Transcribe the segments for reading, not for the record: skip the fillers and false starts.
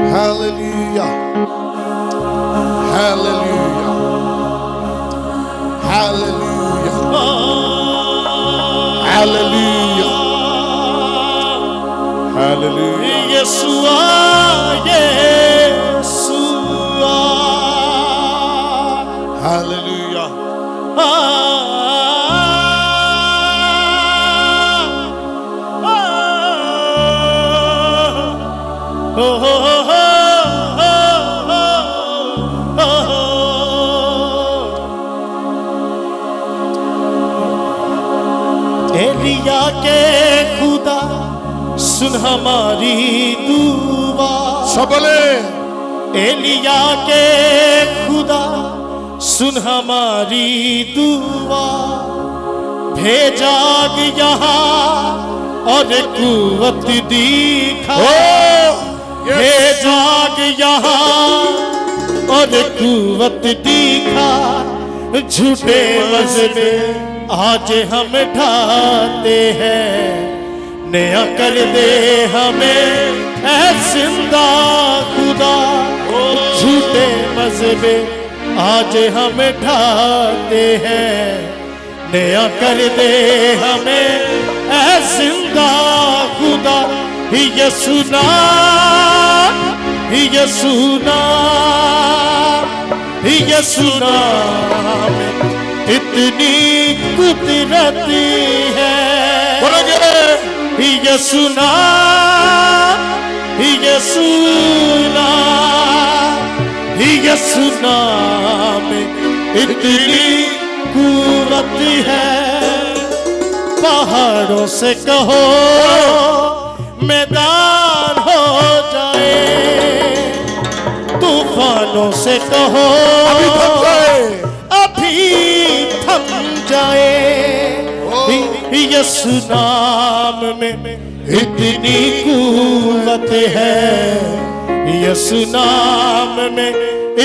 Hallelujah. Hallelujah. Hallelujah. Hallelujah. Hallelujah. Yeshua, Yeshua. Hallelujah. Elia के खुदा सुन हमारी दुआ। सबले एलिया के खुदा सुन हमारी दुआ। भेजा यहाँ और कुवत दिखा। भेजा यहाँ और कुवत दिखा। झूठे मजबे आज हम ढाते हैं। नया कर दे हमें ऐ जिंदा खुदा। झूठे मजबे आज हम ढाते हैं। नया कर दे हमें ऐ जिंदा खुदा। ये सुना इतनी कुदरत है। ये सुना में इतनी कुवत है। पहाड़ों से कहो मैदान हो जाए। तूफानों से कहो अभी थम जाए। यीशु नाम में इतनी कुवत है। यीशु नाम में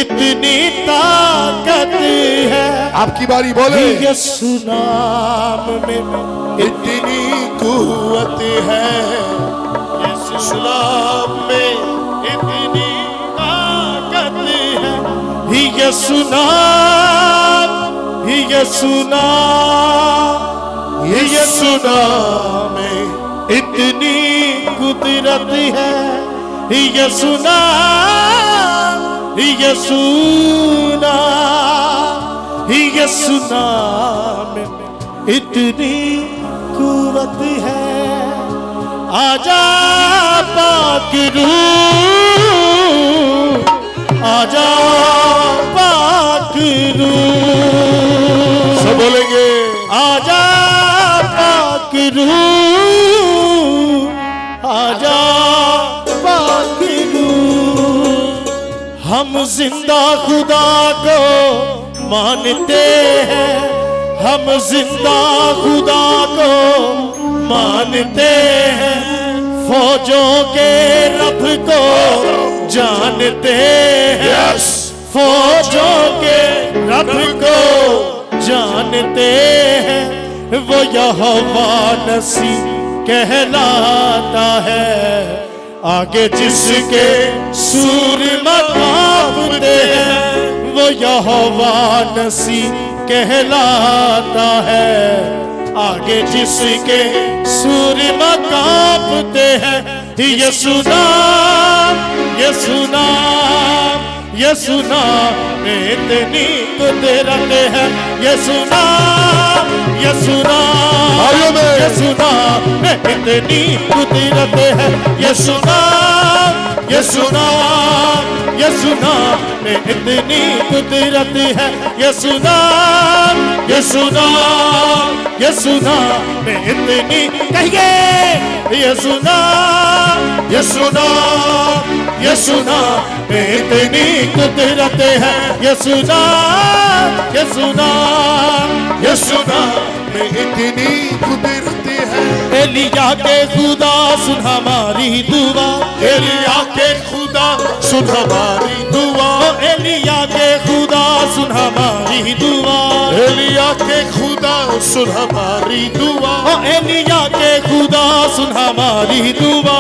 इतनी ताकत है। आपकी बारी बोले। यीशु नाम में इतनी कुवत है। यीशु नाम में इतनी ताकत है। यीशु नाम में इतनी कुदरत है। यीशु नाम में इतनी कुवत है। आजा पाक रूह, आजा पाक रूह। सब बोलेंगे आजा पाक रूह, आजा पाक रूह। हम जिंदा खुदा को मानते हैं। हम जिंदा खुदा को मानते हैं। फौजों के रब को जानते हैं। फौजों के रब को जानते हैं। वो यहोवा नसी कहलाता है। आगे जिसके सूरमा कांपते हैं। वो यहोवा नसी कहलाता है। आगे जिसके सूरमा कांपते हैं। यीशु नाम यीशु नाम में इतनी कुदरत है। यीशु नाम यीशु नाम में इतनी कुदरत है। यीशु नाम में इतनी कुदरत है। यीशु नाम में इतनी कहिए। यीशु नाम में इतनी कुदरत है। यीशु नाम में इतनी कुदरत है। एलिया के खुदा सुन हमारी दुआ। एलिया के खुदा सुन हमारी दुआ। एलिया के खुदा सुन हमारी दुआ। एलिया के खुदा सुन हमारी दुआ। एलिया के खुदा सुन हमारी दुआ।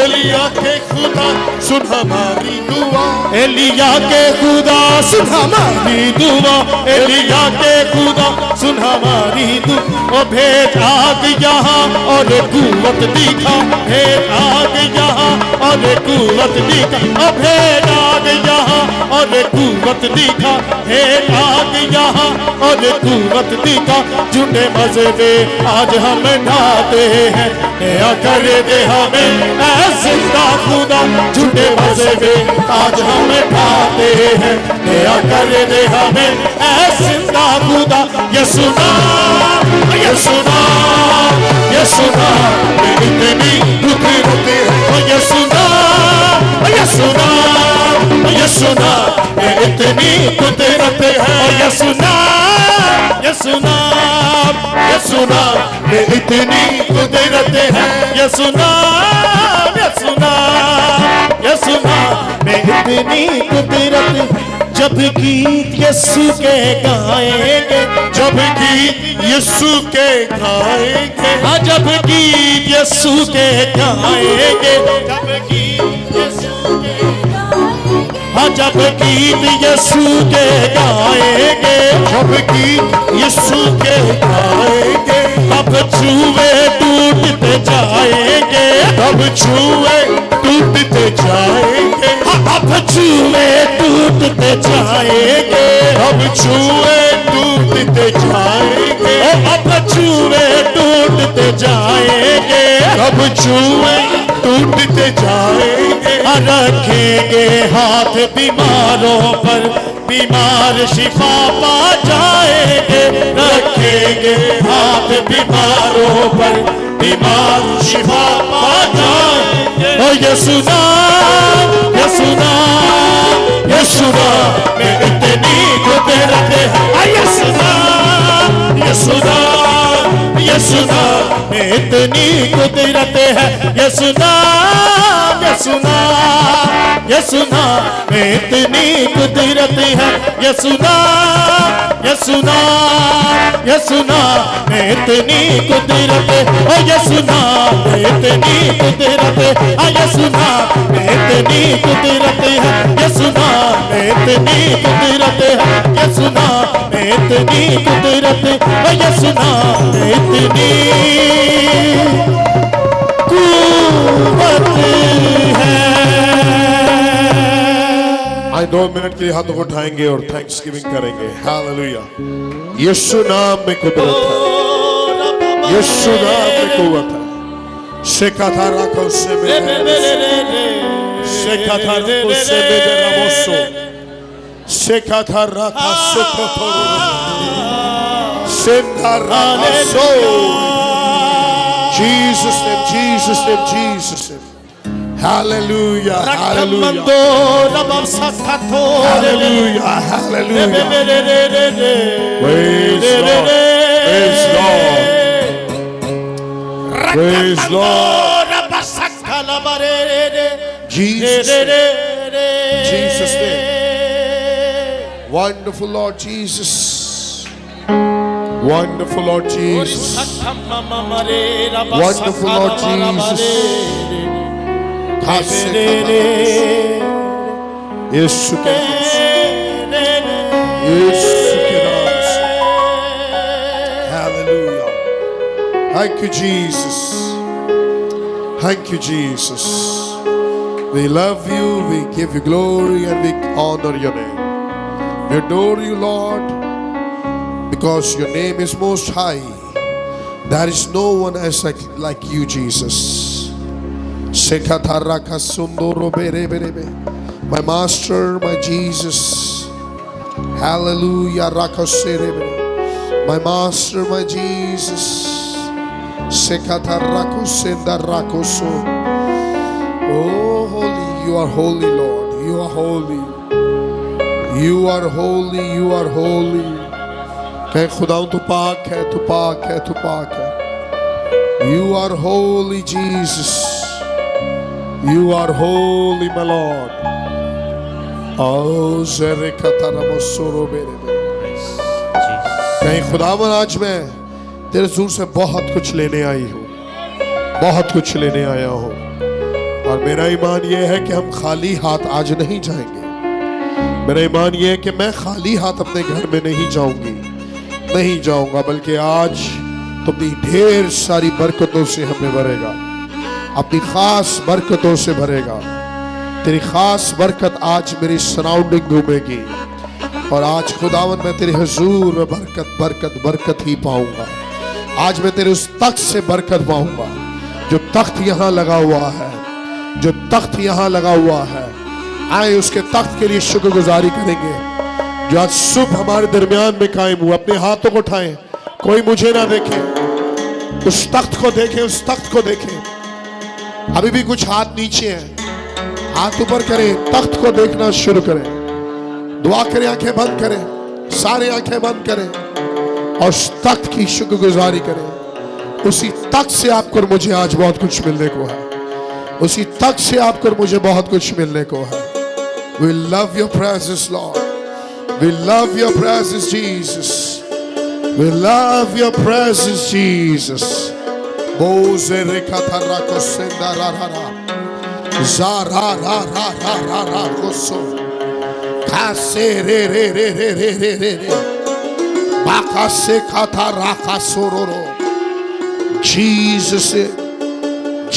एलिया के खुदा सुन हमारी दुआ, एलिया के खुदा सुन हमारी दुआ, एलिया के खुदा सुन हमारी दुआ। ओ भेज आग यहाँ और कुव्वत दिखा, भेज आग यहाँ और कुव्वत दिखा, ओ भेज आग यहाँ और कुव्वत दिखा, भेज आग यहाँ और कुव्वत दिखा। झूठे मजे दे आज हम ढाते हैं, नया कर दे हमें ऐ जिंदा खुदा। झूठे मजे दे आज हम ढाते हैं, नया कर दे हमें ऐ जिंदा खुदा। ये सुना, ये सुना, ये सुना, इतनी कुदरत है। ये सुना, ये सुना, ये सुना, इतनी कुदरत है। ये सुना, ये सुना, ये सुना, इतनी कुदरत है। ये सुना, ये सुना, ये सुना, इतनी कुदरत। जब गीत यीशु के गाएंगे, जब गीत यीशु के गाएंगे, हाँ जब गीत यीशु के गाएंगे, जब गीत यीशु के गाएंगे, हाँ जब गीत यीशु के गाएंगे, जब गीत यीशु के गाएंगे, अब छुए टूटते जाएंगे, तब छुए टूटते जाएंगे, अब छुए टूटते जाएंगे, अब छुए टूटते जाएंगे, अब छुए टूटते जाएंगे, अब छुए टूटते जाएंगे। रखेंगे हाथ बीमारों पर, बीमार शिफा पा जाएंगे। रखेंगे हाथ बीमारों पर, बीमार शिफा पा जाएंगे। ओ यीशु नाम, यीशु नाम, यीशु नाम में इतनी कुदरत है। यीशु नाम, यीशु नाम, यीशु नाम में इतनी कुदरत है। यीशु नाम, यीशु नाम, यीशु नाम में इतनी कुदरत है। यीशु नाम, यीशु नाम, यीशु नाम में इतनी कुदरत है। ओ यीशु नाम में इतनी कुदरत है। यीशु नाम में इतनी कुदरत है। यीशु नाम में इतनी कुदरत है। यीशु नाम में इतनी कुदरत है। ओ यीशु नाम में इतनी कुव्वत है। आज 2 मिनट के लिए हाथों को उठाएंगे और थैंक्स गिविंग करेंगे। हालेलुया। यीशु नाम में कुदरत है, यीशु नाम में कुव्वत है। शेखा राखो से मेरे, शेखा राखो से मेरे रमोसो, शेखा राखो सुखो सेंधा राखो। Jesus name, Jesus name, Jesus name. Hallelujah, hallelujah, hallelujah, hallelujah. Praise Lord, praise Lord, praise Lord. Jesus name, Jesus name. Wonderful Lord Jesus, wonderful Lord Jesus, wonderful Lord Jesus. यीशु के नाम से, Hallelujah. Thank you, Jesus. Thank you, Jesus. We love you, we give you glory, and we honor your name. We adore you, Lord, because your name is most high. There is no one else like you, Jesus. My master, my Jesus. Hallelujah. My master, my Jesus. Oh, holy, you are holy, Lord. You are holy. You are holy, you are holy. कह खुदाऊं तू पाक है, तू पाक है, तू पाक है. You are holy, Jesus. You are holy, my Lord. Oh, कहीं खुदावन आज मैं तेरे हुजूर से बहुत कुछ लेने आई हूँ, बहुत कुछ लेने आया हूँ. और मेरा ईमान यह है कि हम खाली हाथ आज नहीं जाएंगे। मेरा ईमान यह है कि मैं खाली हाथ अपने घर में नहीं जाऊंगा, बल्कि आज तो अपनी ढेर सारी बरकतों से हमें भरेगा, अपनी खास बरकतों से भरेगा। तेरी खास बरकत आज मेरी सराउंडिंग घूमेगी और आज खुदावन मैं तेरे हुजूर में बरकत बरकत बरकत ही पाऊंगा। आज मैं तेरे उस तख्त से बरकत पाऊंगा जो तख्त यहाँ लगा हुआ है, जो तख्त यहाँ लगा हुआ है। आए उसके तख्त के लिए शुक्रगुजारी करेंगे जो आज सुबह हमारे दरमियान में कायम हुआ। अपने हाथों को उठाएं, कोई मुझे ना देखे, उस तख्त को देखें, उस तख्त को देखें। अभी भी कुछ हाथ नीचे हैं, हाथ ऊपर करें, तख्त को देखना शुरू करें, दुआ करें, आंखें बंद करें, सारे आंखें बंद करें और उस तख्त की शुक्रगुजारी करें। उसी तख्त से आपको और मुझे आज बहुत कुछ मिलने को है, उसी तख्त से आपको और मुझे बहुत कुछ मिलने को है। We love your presence, Lord. We love your presence, Jesus. We love your presence, Jesus. Boze rekata rako senda ra ra ra. Za ra ra ra ra ra ra koso. Kase re re re re re re re re. Baka se kata raka sororo. Jesus name.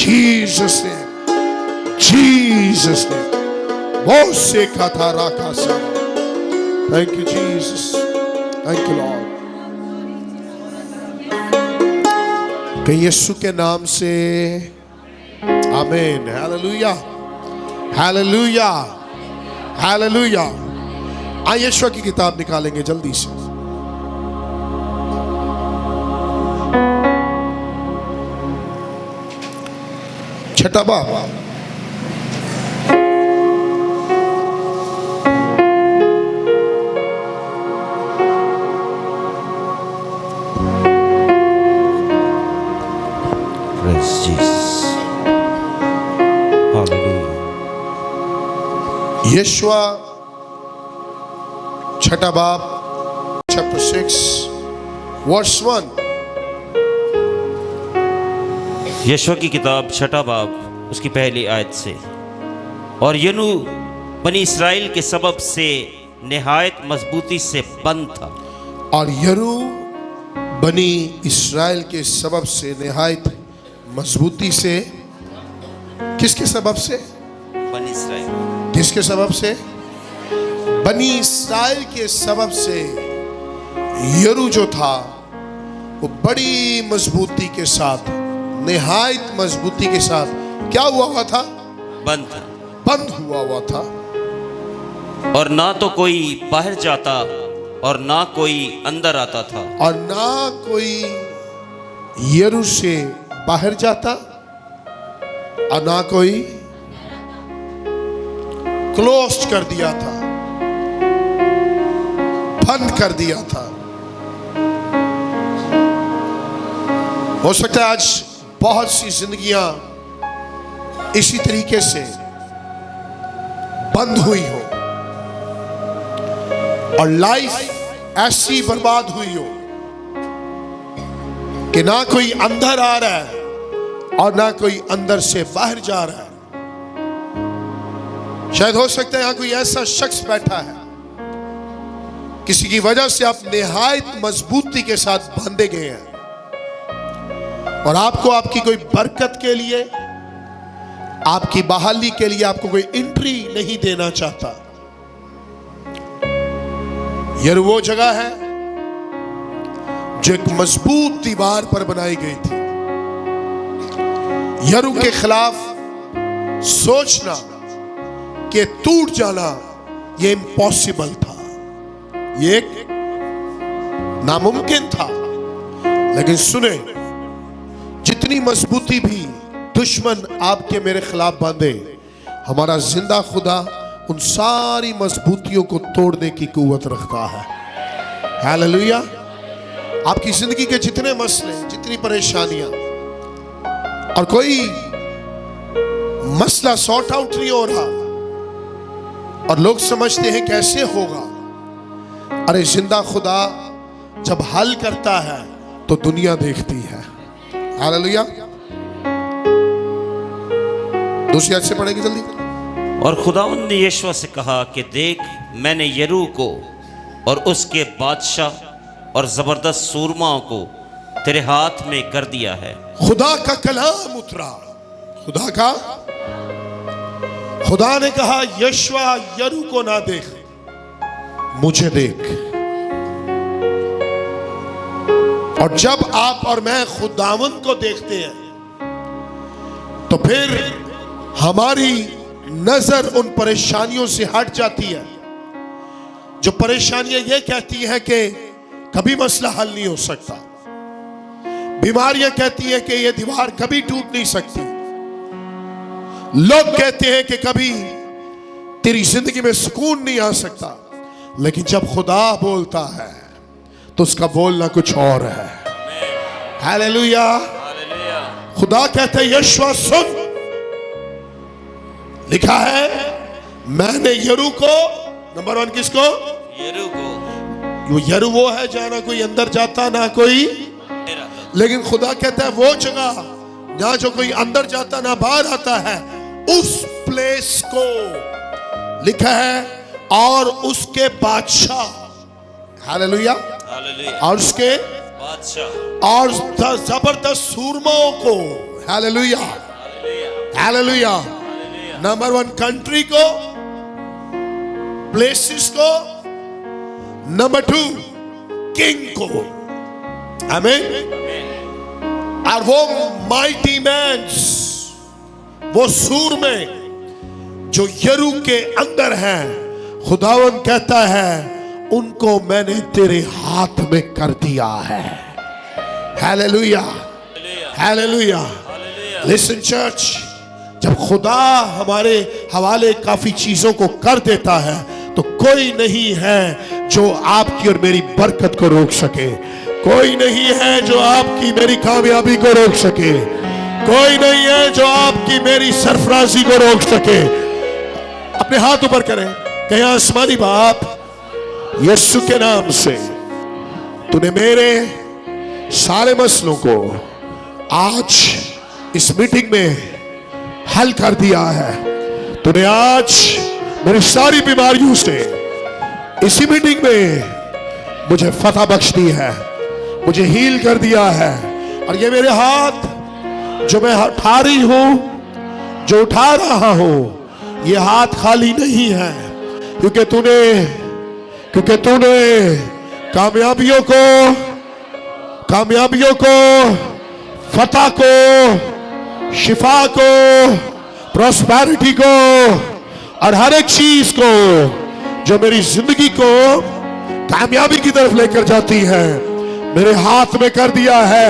Jesus name. Jesus name. Mose kata raka sa. Thank you, Jesus. Thank you, Lord. कि यीशु के नाम से आमीन। Hallelujah, hallelujah, hallelujah. आइए यीशु की किताब निकालेंगे जल्दी से। छठा बाब, यशुआ छठा बाब चैप्टर 6 वर्स 1। यशुआ की किताब छठा बाब उसकी पहली आयत से। और यनु बनी इसराइल के सबब से निहायत मजबूती से बंद था। और यरू बनी इसराइल के सबब से निहायत मजबूती से, किसके सबब से? बनी इसराइल। किसके सबब से? बनी इसराइल के सबब से यरू जो था वो बड़ी मजबूती के साथ, निहायत मजबूती के साथ क्या हुआ था? बंद था, बंद हुआ था। और ना तो कोई बाहर जाता और ना कोई अंदर आता था। और ना कोई यरू से बाहर जाता और ना कोई, क्लोज कर दिया था, बंद कर दिया था। हो सकता है आज बहुत सी जिंदगियां इसी तरीके से बंद हुई हो और लाइफ ऐसी बर्बाद हुई हो कि ना कोई अंदर आ रहा है और ना कोई अंदर से बाहर जा रहा है। शायद हो सकता है यहां कोई ऐसा शख्स बैठा है, किसी की वजह से आप निहायत मजबूती के साथ बांधे गए हैं और आपको आपकी कोई बरकत के लिए, आपकी बहाली के लिए आपको कोई एंट्री नहीं देना चाहता। यह वो जगह है जो एक मजबूत दीवार पर बनाई गई थी। यरू के खिलाफ सोचना कि टूट जाना ये इम्पॉसिबल था, ये एक नामुमकिन था। लेकिन सुने, जितनी मजबूती भी दुश्मन आपके मेरे खिलाफ बांधे, हमारा जिंदा खुदा उन सारी मजबूतियों को तोड़ने की कुव्वत रखता है। हालेलुया। आपकी जिंदगी के जितने मसले, जितनी परेशानियां और कोई मसला सॉर्ट आउट नहीं हो रहा और लोग समझते हैं कैसे होगा, अरे जिंदा खुदा जब हल करता है तो दुनिया देखती है। हालेलुया। दूसरी आयत से पढ़ेंगे जल्दी। और खुदावंद ने यीशु से कहा कि देख, मैंने यरू को और उसके बादशाह और जबरदस्त सूरमाओं को तेरे हाथ में कर दिया है। खुदा का कलाम उतरा। खुदा ने कहा यशवा यरू को ना देख, मुझे देख। और जब आप और मैं खुदावंद को देखते हैं तो फिर हमारी नजर उन परेशानियों से हट जाती है जो परेशानियां ये कहती हैं कि कभी मसला हल नहीं हो सकता। बीमारियां कहती हैं कि ये दीवार कभी टूट नहीं सकती। लोग कहते हैं कि कभी तेरी जिंदगी में सुकून नहीं आ सकता। लेकिन जब खुदा बोलता है तो उसका बोलना कुछ और है। हालेलुया। खुदा कहते हैं यशवा सुन, लिखा है मैंने यरू को, नंबर 1 किसको? यरू को। यरू वो है जहां ना कोई अंदर जाता ना कोई, लेकिन खुदा कहता है वो जगह जहां जो कोई अंदर जाता ना बाहर आता है, उस प्लेस को लिखा है और उसके बादशाह, हालेलुया, और उसके बादशाह और जबरदस्त सूरमाओं को, हालेलुया, हालेलुया। नंबर 1 कंट्री को, प्लेसेस को, नंबर 2 किंग को, आमीन। और वो माइटी मैन्स, वो सूर में जो यरू के अंदर हैं, खुदावन कहता है उनको मैंने तेरे हाथ में कर दिया है। Hallelujah, hallelujah. लिसन चर्च, जब खुदा हमारे हवाले काफी चीजों को कर देता है तो कोई नहीं है जो आपकी और मेरी बरकत को रोक सके। कोई नहीं है जो आपकी मेरी कामयाबी को रोक सके। कोई नहीं है जो आपकी मेरी सरफराजी को रोक सके। अपने हाथ ऊपर करें, कहें आसमानी बाप, यीशु के नाम से तूने मेरे सारे मसलों को आज इस मीटिंग में हल कर दिया है। तूने आज मेरी सारी बीमारियों से इसी मीटिंग में मुझे फतह बख्श दी है, मुझे हील कर दिया है। और ये मेरे हाथ जो मैं उठा रही हूं, जो उठा रहा हूं, ये हाथ खाली नहीं है, क्योंकि तूने कामयाबियों को, फतह को, शिफा को, प्रॉस्पेरिटी को और हर एक चीज को जो मेरी जिंदगी को कामयाबी की तरफ लेकर जाती है, मेरे हाथ में कर दिया है।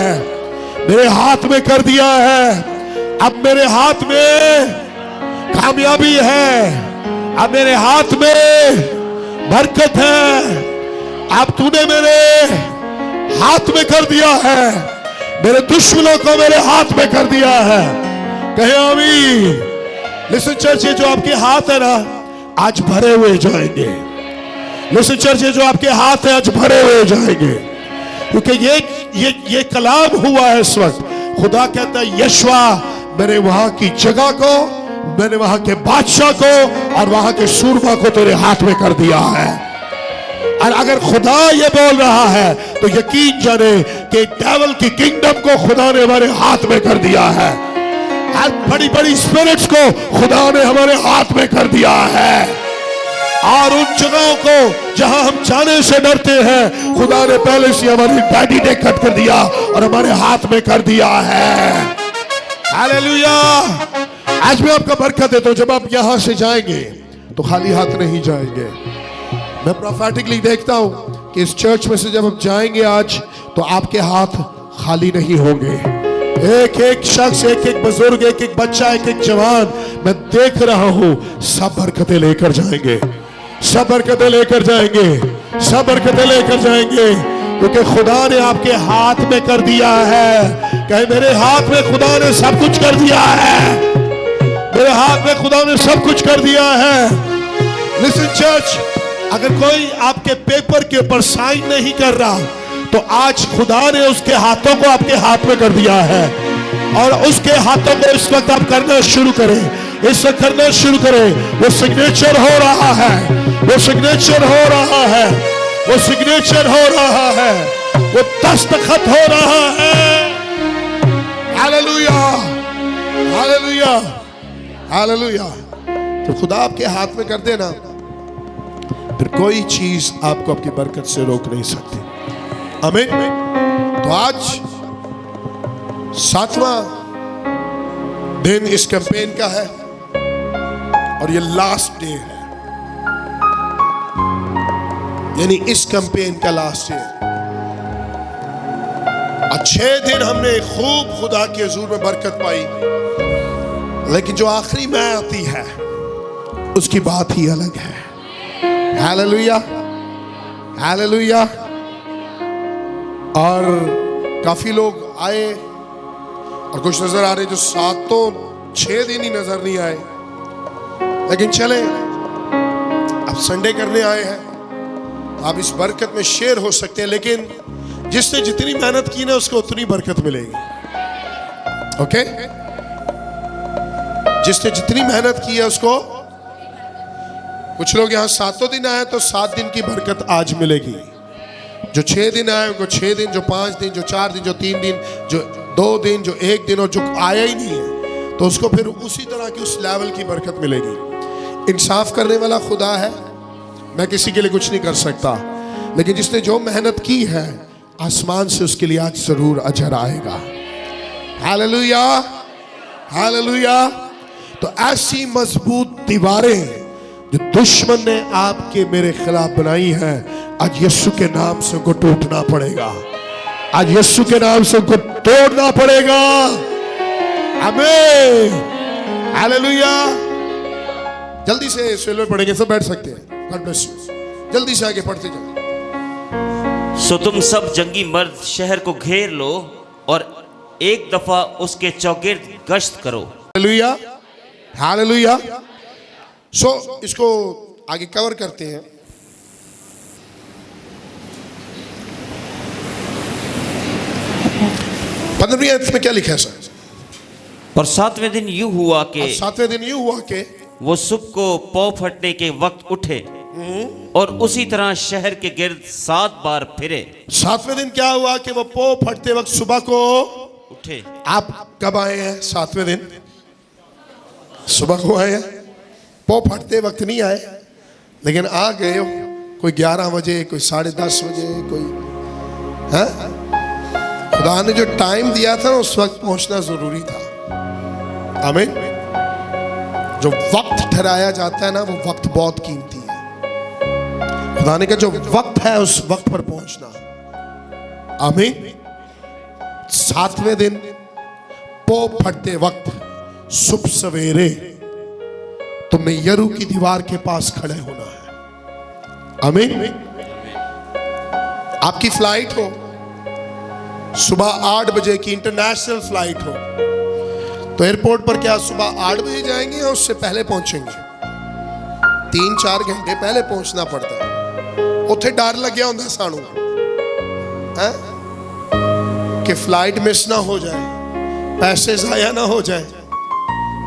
मेरे हाथ में कर दिया है। अब मेरे हाथ में कामयाबी है। अब मेरे हाथ में बरकत है। अब तूने मेरे हाथ में कर दिया है। मेरे दुश्मनों को मेरे हाथ में कर दिया है। कहे आमीन। लिसन चर्च, जो आपके हाथ है ना, आज भरे हुए जाएंगे। लिसन चर्च, जो आपके हाथ है आज भरे हुए जाएंगे, क्योंकि ये कलाम हुआ है इस वक्त। खुदा कहता है यशवा, मैंने वहां की जगह को, मैंने वहां के बादशाह को और वहां के सूरमा को तेरे हाथ में कर दिया है। और अगर खुदा ये बोल रहा है तो यकीन जाने कि डेविल की किंगडम को खुदा ने हमारे हाथ में कर दिया है। हर बड़ी बड़ी स्पिरिट्स को खुदा ने हमारे हाथ में कर दिया है। और उन जगहों को जहां हम जाने से डरते हैं, खुदा ने पहले से हमारी डैडी ने कट कर दिया और हमारे हाथ में कर दिया है। हालेलुया। आज मैं आपका बरकत देता हूं, जब आप यहां से जाएंगे तो खाली हाथ नहीं जाएंगे। मैं प्रोफेटिकली देखता हूं कि इस चर्च में से जब हम जाएंगे आज, तो आपके हाथ खाली नहीं होंगे। एक एक शख्स, एक एक बुजुर्ग, एक एक बच्चा, एक एक जवान, मैं देख रहा हूं, सब बरकतें लेकर जाएंगे। सब बरकतें लेकर जाएंगे। सब बरकतें लेकर जाएंगे, क्योंकि खुदा ने आपके हाथ में कर दिया है। कहे मेरे हाथ में खुदा ने सब कुछ कर दिया है। मेरे हाथ में खुदा ने सब कुछ कर दिया है। लिसन चर्च, अगर कोई आपके पेपर के ऊपर साइन नहीं कर रहा, तो आज खुदा ने उसके हाथों को आपके हाथ में कर दिया है। और उसके हाथों को इस वक्त आप करना शुरू करें। इसे करना शुरू करें। वो सिग्नेचर हो रहा है, वो सिग्नेचर हो रहा है, वो सिग्नेचर हो रहा है, वो दस्तखत हो रहा है। Hallelujah, hallelujah, hallelujah. तो खुदा आपके हाथ में कर देना, फिर कोई चीज आपको आपकी बरकत से रोक नहीं सकती। आमीन। तो आज 7वां दिन इस कैंपेन का है और ये लास्ट डे है, यानी इस कैंपेन का लास्ट डे। 6 दिन हमने खूब खुदा के हुजूर में बरकत पाई, लेकिन जो आखिरी में आती है उसकी बात ही अलग है। Hallelujah, hallelujah. और काफी लोग आए और कुछ नजर आ रहे जो 6 दिन ही नजर नहीं आए, लेकिन चले अब संडे करने आए हैं, आप इस बरकत में शेयर हो सकते हैं। लेकिन जिसने जितनी मेहनत की ना उसको उतनी बरकत मिलेगी। ओके, जिसने जितनी मेहनत की है उसको। कुछ लोग यहाँ 7 दिन आए तो 7 दिन की बरकत आज मिलेगी। जो 6 दिन आए उनको 6 दिन, जो 5 दिन, जो 4 दिन, जो 3 दिन, जो 2 दिन, जो 1 दिन, और जो आया ही नहीं है तो उसको फिर उसी तरह की उस लेवल की बरकत मिलेगी। इंसाफ करने वाला खुदा है, मैं किसी के लिए कुछ नहीं कर सकता, लेकिन जिसने जो मेहनत की है आसमान से उसके लिए आज जरूर अजर आएगा। Hallelujah, hallelujah. तो ऐसी मजबूत दीवारें जो दुश्मन ने आपके मेरे खिलाफ बनाई है, आज यीशु के नाम से उनको टूटना पड़ेगा। आज यीशु के नाम से उनको तोड़ना पड़ेगा। आमीन, हालेलुया। जल्दी से सिल्वर पढ़ेंगे, सब बैठ सकते हैं। God bless you. जल्दी से आगे पढ़ते जाओ। सो तुम सब जंगी मर्द शहर को घेर लो और एक दफा उसके चौगिर्द गश्त करो। Hallelujah, hallelujah. सो इसको आगे कवर करते हैं। पंद्रहवीं आयत में क्या लिखा है सर? और 7वें दिन यूं हुआ कि 7वें दिन यूं हुआ कि वो सुबह को पौ फटने के वक्त उठे और उसी तरह शहर के गिर्द 7 बार फिरे। 7वें दिन क्या हुआ कि वो पौ फटते वक्त सुबह को उठे। आप कब आए हैं? 7वें दिन सुबह को आए हैं। पौ फटते वक्त नहीं आए, लेकिन आ गए हो। कोई 11 बजे, कोई 10:30 बजे, कोई है। खुदा ने जो टाइम दिया था उस वक्त पहुंचना जरूरी था। आमीन। जो वक्त ठहराया जाता है ना, वो वक्त बहुत कीमती है। खुदा ने कहा जो वक्त है उस वक्त पर पहुंचना। आमीन। 7वें दिन पौ फटते वक्त सुबह सवेरे तुमने यरू की दीवार के पास खड़े होना है। आमीन। आपकी फ्लाइट हो, सुबह 8 बजे की इंटरनेशनल फ्लाइट हो, तो एयरपोर्ट पर क्या सुबह 8 बजे जाएंगे या उससे पहले पहुंचेंगे? 3-4 घंटे पहले पहुंचना पड़ता है। उत्थे डर लग्या होंदा सानू है कि फ्लाइट मिस ना हो जाए, पैसे जाया ना हो जाए।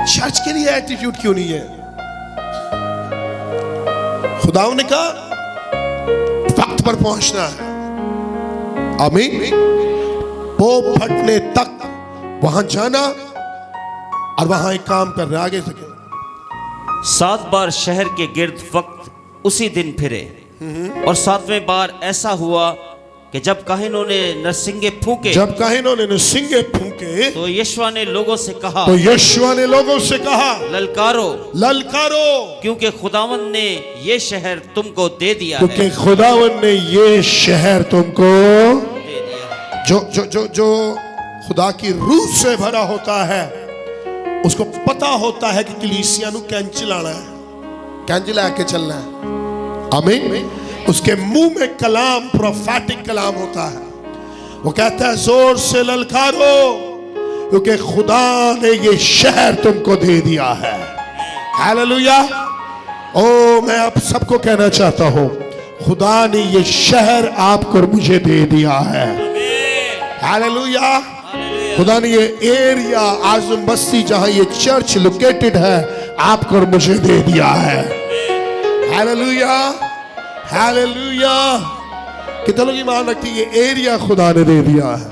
चर्च के लिए एटीट्यूड क्यों नहीं है? खुदाओं ने कहा वक्त पर पहुंचना है। आमीन। पौ फटने तक वहां जाना और वहां एक काम कर रहे। आगे सके 7 बार शहर के गिर्द वक्त उसी दिन फिरे। और 7वें बार ऐसा हुआ कि जब काहिनों ने नरसिंगे फूंके, तो यीशुआ ने लोगों से कहा, ललकारो, ललकारो, क्योंकि खुदावंद ने ये शहर तुमको दे दिया है। क्योंकि खुदावंद ने ये शहर तुमको दे दिया। जो खुदा की रूह से भरा होता है उसको पता होता है कि कलीसिया नू कैंच लाना है, कैंच लाके चलना है। आमीन। उसके मुंह में कलाम, प्रोफेटिक कलाम होता है। वो कहता है जोर से ललकारो, क्योंकि खुदा ने ये शहर तुमको दे दिया है। हालेलुया। ओ मैं आप सबको कहना चाहता हूं, खुदा ने ये शहर आपको और मुझे दे दिया है। हालेलुया। खुदा ने ये एरिया आजम बस्ती जहां ये चर्च लोकेटेड है आपको और मुझे दे दिया है। Hallelujah, hallelujah. कितने लोग ईमान रखते हैं ये एरिया खुदा ने दे दिया है?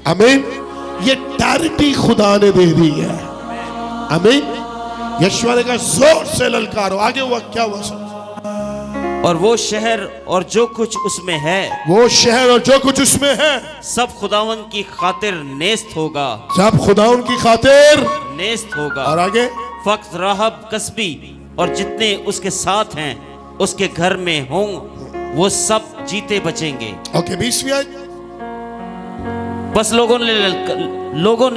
आमीन। ये टेरिटरी खुदा ने दे दी है। आमीन। यीशु ने कहा जोर से ललकारो। आगे हुआ क्या हुआ सर? और वो शहर और जो कुछ उसमें है, वो शहर और जो कुछ उसमें है सब खुदावन की खातिर नेस्त होगा, सब खुदाउन की खातिर नेस्त होगा। और आगे फक्त राहब कसबी और जितने उसके साथ हैं उसके घर में हों वो सब जीते बचेंगे। ओके 20वीं आयत। बस लोगों ने ललकारा लोगों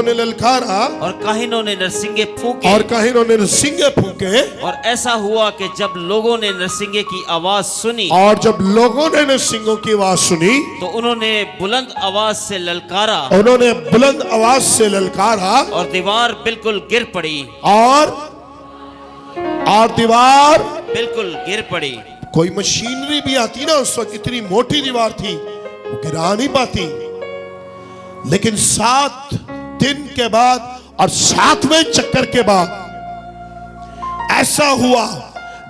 ने ललकारा और काहिनों ने नरसिंगे फूके। और काहिनों ने नरसिंगे फूके। और ऐसा हुआ कि जब लोगों ने नरसिंगे की आवाज सुनी, और जब लोगों ने नरसिंगों की आवाज सुनी तो उन्होंने बुलंद आवाज से ललकारा उन्होंने बुलंद आवाज से ललकारा और दीवार बिल्कुल गिर पड़ी। और दीवार बिल्कुल गिर पड़ी। कोई मशीनरी भी आती ना उस वक्त, इतनी मोटी दीवार थी, वो गिरा नहीं पाती। लेकिन 7 दिन के बाद और 7वें चक्कर के बाद ऐसा हुआ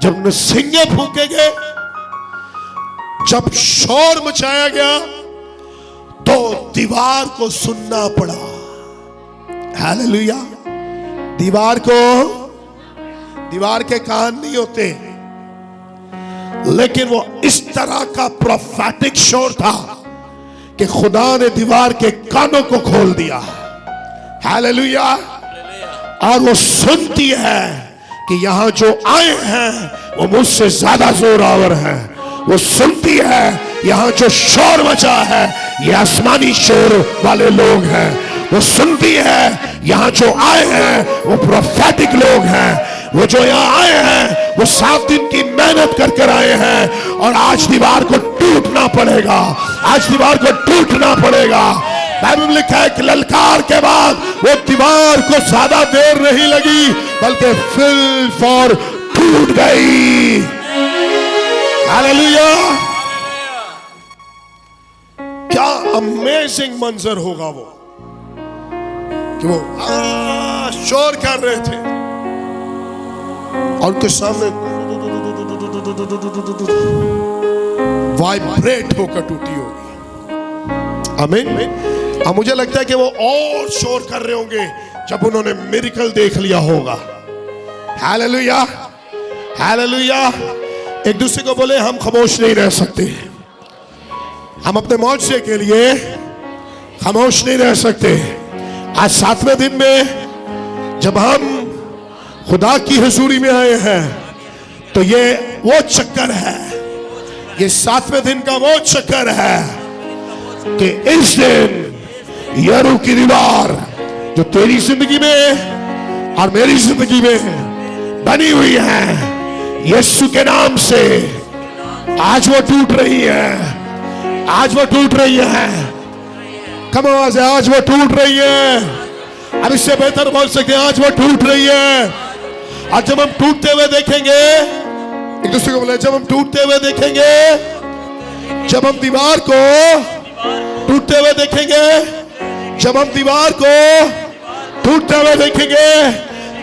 जब नरसिंगे फूके गए, जब शोर मचाया गया तो दीवार को सुनना पड़ा। हालेलुया। दीवार के कान नहीं होते, लेकिन वो इस तरह का प्रोफेटिक शोर था कि खुदा ने दीवार के कानों को खोल दिया। हालेलुया। और वो सुनती है कि यहां जो आए हैं वो मुझसे ज्यादा जोरावर हैं। वो सुनती है यहां जो शोर मचा है ये आसमानी शोर वाले लोग हैं। वो सुनती है यहां जो आए हैं वो प्रोफेटिक लोग हैं। वो जो यहाँ आए हैं वो 7 दिन की मेहनत कर कर आए हैं और आज दीवार को टूटना पड़ेगा। आज दीवार को टूटना पड़ेगा। बाइबल में लिखा है कि ललकार के बाद वो दीवार को ज्यादा देर नहीं लगी बल्कि फिल फॉर टूट गई। हालेलुया। क्या अमेजिंग मंजर होगा वो कि वो शोर कर रहे थे और उनके सामने वाइब्रेट होकर टूटी होगी। आमीन। अब मुझे लगता है कि वो और शोर कर रहे होंगे जब उन्होंने मिरेकल देख लिया होगा। Hallelujah, hallelujah. एक दूसरे को बोले हम खामोश नहीं रह सकते। हम अपने मुआवजे के लिए खामोश नहीं रह सकते। आज 7वें दिन में जब हम खुदा की हुजूरी में आए हैं तो ये वो चक्कर है, ये 7वें दिन का वो चक्कर है कि इस दिन यरू की दीवार जो तेरी जिंदगी में और मेरी जिंदगी में बनी हुई है यीशु के नाम से आज वो टूट रही है। आज वो टूट रही है। कम आवाज है, आज वो टूट रही है। अब इससे बेहतर बोल सकते हैं आज वो टूट रही है। और जब हम टूटते हुए देखेंगे, एक दूसरे को बोले जब हम टूटते हुए देखेंगे, जब हम दीवार को टूटते हुए देखेंगे, जब हम दीवार को टूटते हुए देखेंगे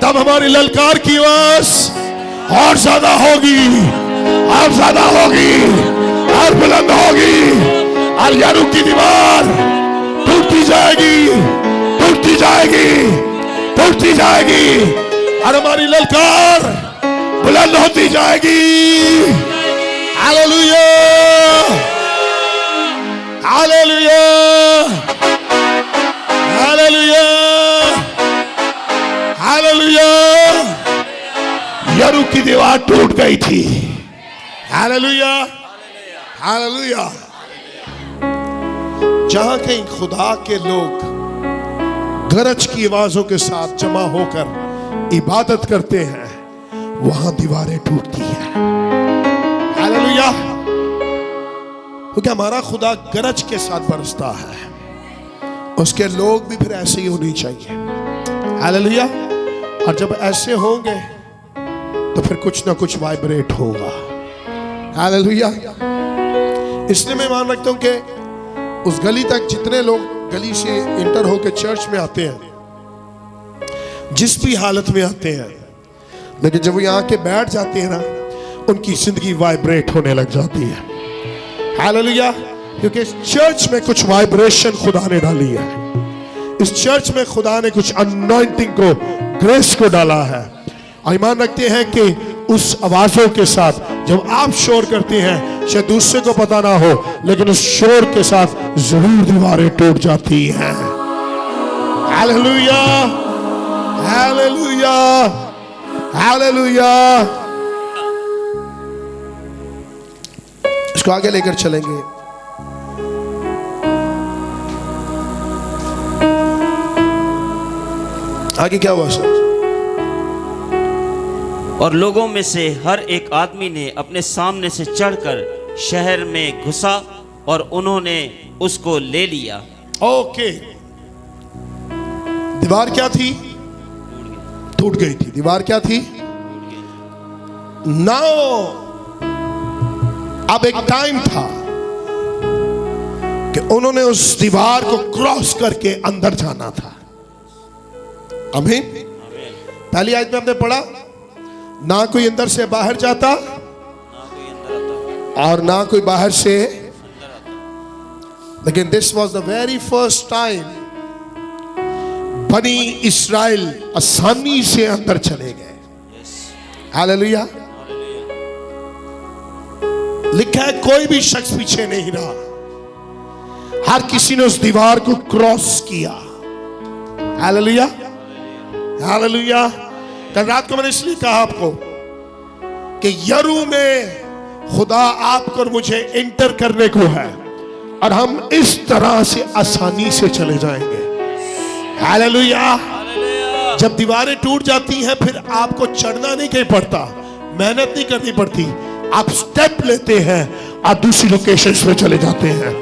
तब हमारी ललकार की आवाज और ज्यादा होगी, और ज्यादा होगी, और बुलंद होगी। और यरू की दीवार टूटती जाएगी, टूटती जाएगी, टूटती जाएगी और हमारी ललकार बुलंद होती जाएगी। Hallelujah, hallelujah, hallelujah, hallelujah. यरू की दीवार टूट गई थी। Hallelujah, hallelujah. जहां कहीं खुदा के लोग गरज की आवाजों के साथ जमा होकर इबादत करते हैं वहां दीवारें टूटती हैं। हालेलुया। क्योंकि हमारा खुदा गरज के साथ बरसता है, उसके लोग भी फिर ऐसे ही होने चाहिए। हालेलुया। और जब ऐसे होंगे तो फिर कुछ ना कुछ वाइब्रेट होगा। हालेलुया। इसलिए मैं मान रखता हूं कि उस गली तक जितने लोग गली से इंटर होकर चर्च में आते हैं जिस भी हालत में आते हैं, लेकिन जब वो यहाँ के बैठ जाते हैं ना, उनकी जिंदगी वाइब्रेट होने लग जाती है। हालेलुया। क्योंकि इस चर्च में कुछ वाइब्रेशन खुदा ने डाली है। इस चर्च में खुदा ने कुछ अनॉइंटिंग को, ग्रेस को डाला है। और ईमान रखते हैं कि उस आवाजों के साथ जब आप शोर करते हैं, शायद दूसरे को पता ना हो, लेकिन उस शोर के साथ जरूर दीवारें टूट जाती हैं। Hallelujah, hallelujah, hallelujah. इसको आगे लेकर चलेंगे। आगे क्या हुआ सर? और लोगों में से हर एक आदमी ने अपने सामने से चढ़कर शहर में घुसा और उन्होंने उसको ले लिया। ओके, दीवार क्या थी? टूट गई थी। दीवार क्या थी? नाउ अब एक टाइम था कि उन्होंने उस दीवार को क्रॉस करके अंदर जाना था। आमीन। पहली आयत में हमने पढ़ा, ना कोई अंदर से बाहर जाता और ना कोई बाहर से, लेकिन this was the very first time बनी इस्राएल आसानी से अंदर चले गए। हालेलुया। लिखा है कोई भी शख्स पीछे नहीं रहा, हर किसी ने उस दीवार को क्रॉस किया। Hallelujah, hallelujah. कल रात को मैंने इसलिए कहा आपको कि यरू में खुदा आपको और मुझे इंटर करने को है और हम इस तरह से आसानी से चले जाएंगे। हालेलुया। जब दीवारें टूट जाती हैं फिर आपको चढ़ना नहीं कहीं पड़ता, मेहनत नहीं करनी पड़ती, आप स्टेप लेते हैं और दूसरी लोकेशंस पे चले जाते हैं।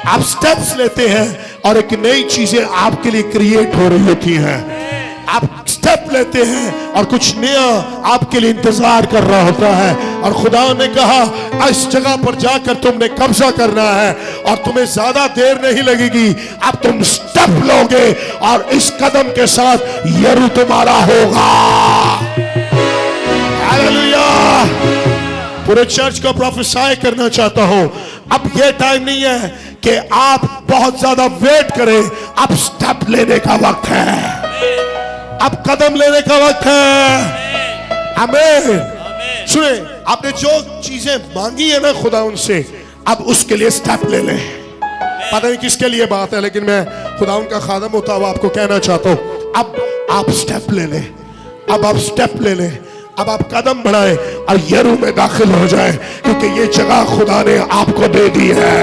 आप स्टेप्स लेते हैं और एक नई चीजें आपके लिए क्रिएट हो रही होती हैं। आप स्टेप लेते हैं और कुछ नया आपके लिए इंतजार कर रहा होता है। और खुदा ने कहा इस जगह पर जाकर तुमने कब्जा करना है और तुम्हें ज्यादा देर नहीं लगेगी। अब तुम स्टेप लोगे और इस कदम के साथ यरू तुम्हारा होगा। हालेलुया। पूरे चर्च को प्रोफेसाई करना चाहता हूं, अब यह टाइम नहीं है कि आप बहुत ज्यादा वेट करें, अब स्टेप लेने का वक्त है, अब कदम लेने का वक्त है। आमीन। सुने, आपने जो चीजें मांगी है ना खुदा उनसे, अब उसके लिए स्टेप ले लें। पता नहीं किसके लिए बात है, लेकिन मैं खुदा उनका खादम होता हुआ आपको कहना चाहता हूं, अब आप स्टेप ले लें, अब आप स्टेप ले लें, अब आप कदम बढ़ाएं और यरू में दाखिल हो जाएं, क्योंकि ये जगह खुदा ने आपको दे दी है।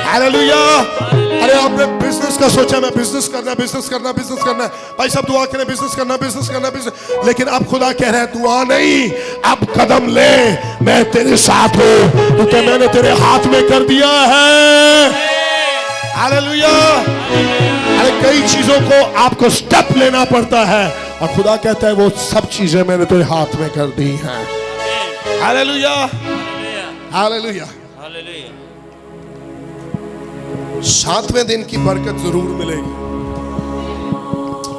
हालेलुया। अरे आपने बिजनेस का सोचा, मैं बिजनेस करना, बिजनेस करना, बिजनेस करना, भाई सब दुआ करें, बिजनेस करना, बिजनेस करना, बिजनेस, लेकिन अब खुदा कह रहा है दुआ नहीं, अब कदम ले, मैं तेरे साथ हूं, क्योंकि मैंने तेरे हाथ में कर दिया है। हालेलुया। अरे कई चीजों को आपको स्टेप लेना पड़ता है और खुदा कहता है वो सब चीजें मैंने तेरे हाथ में कर दी हैं। Hallelujah, hallelujah. 7वें दिन की बरकत जरूर मिलेगी।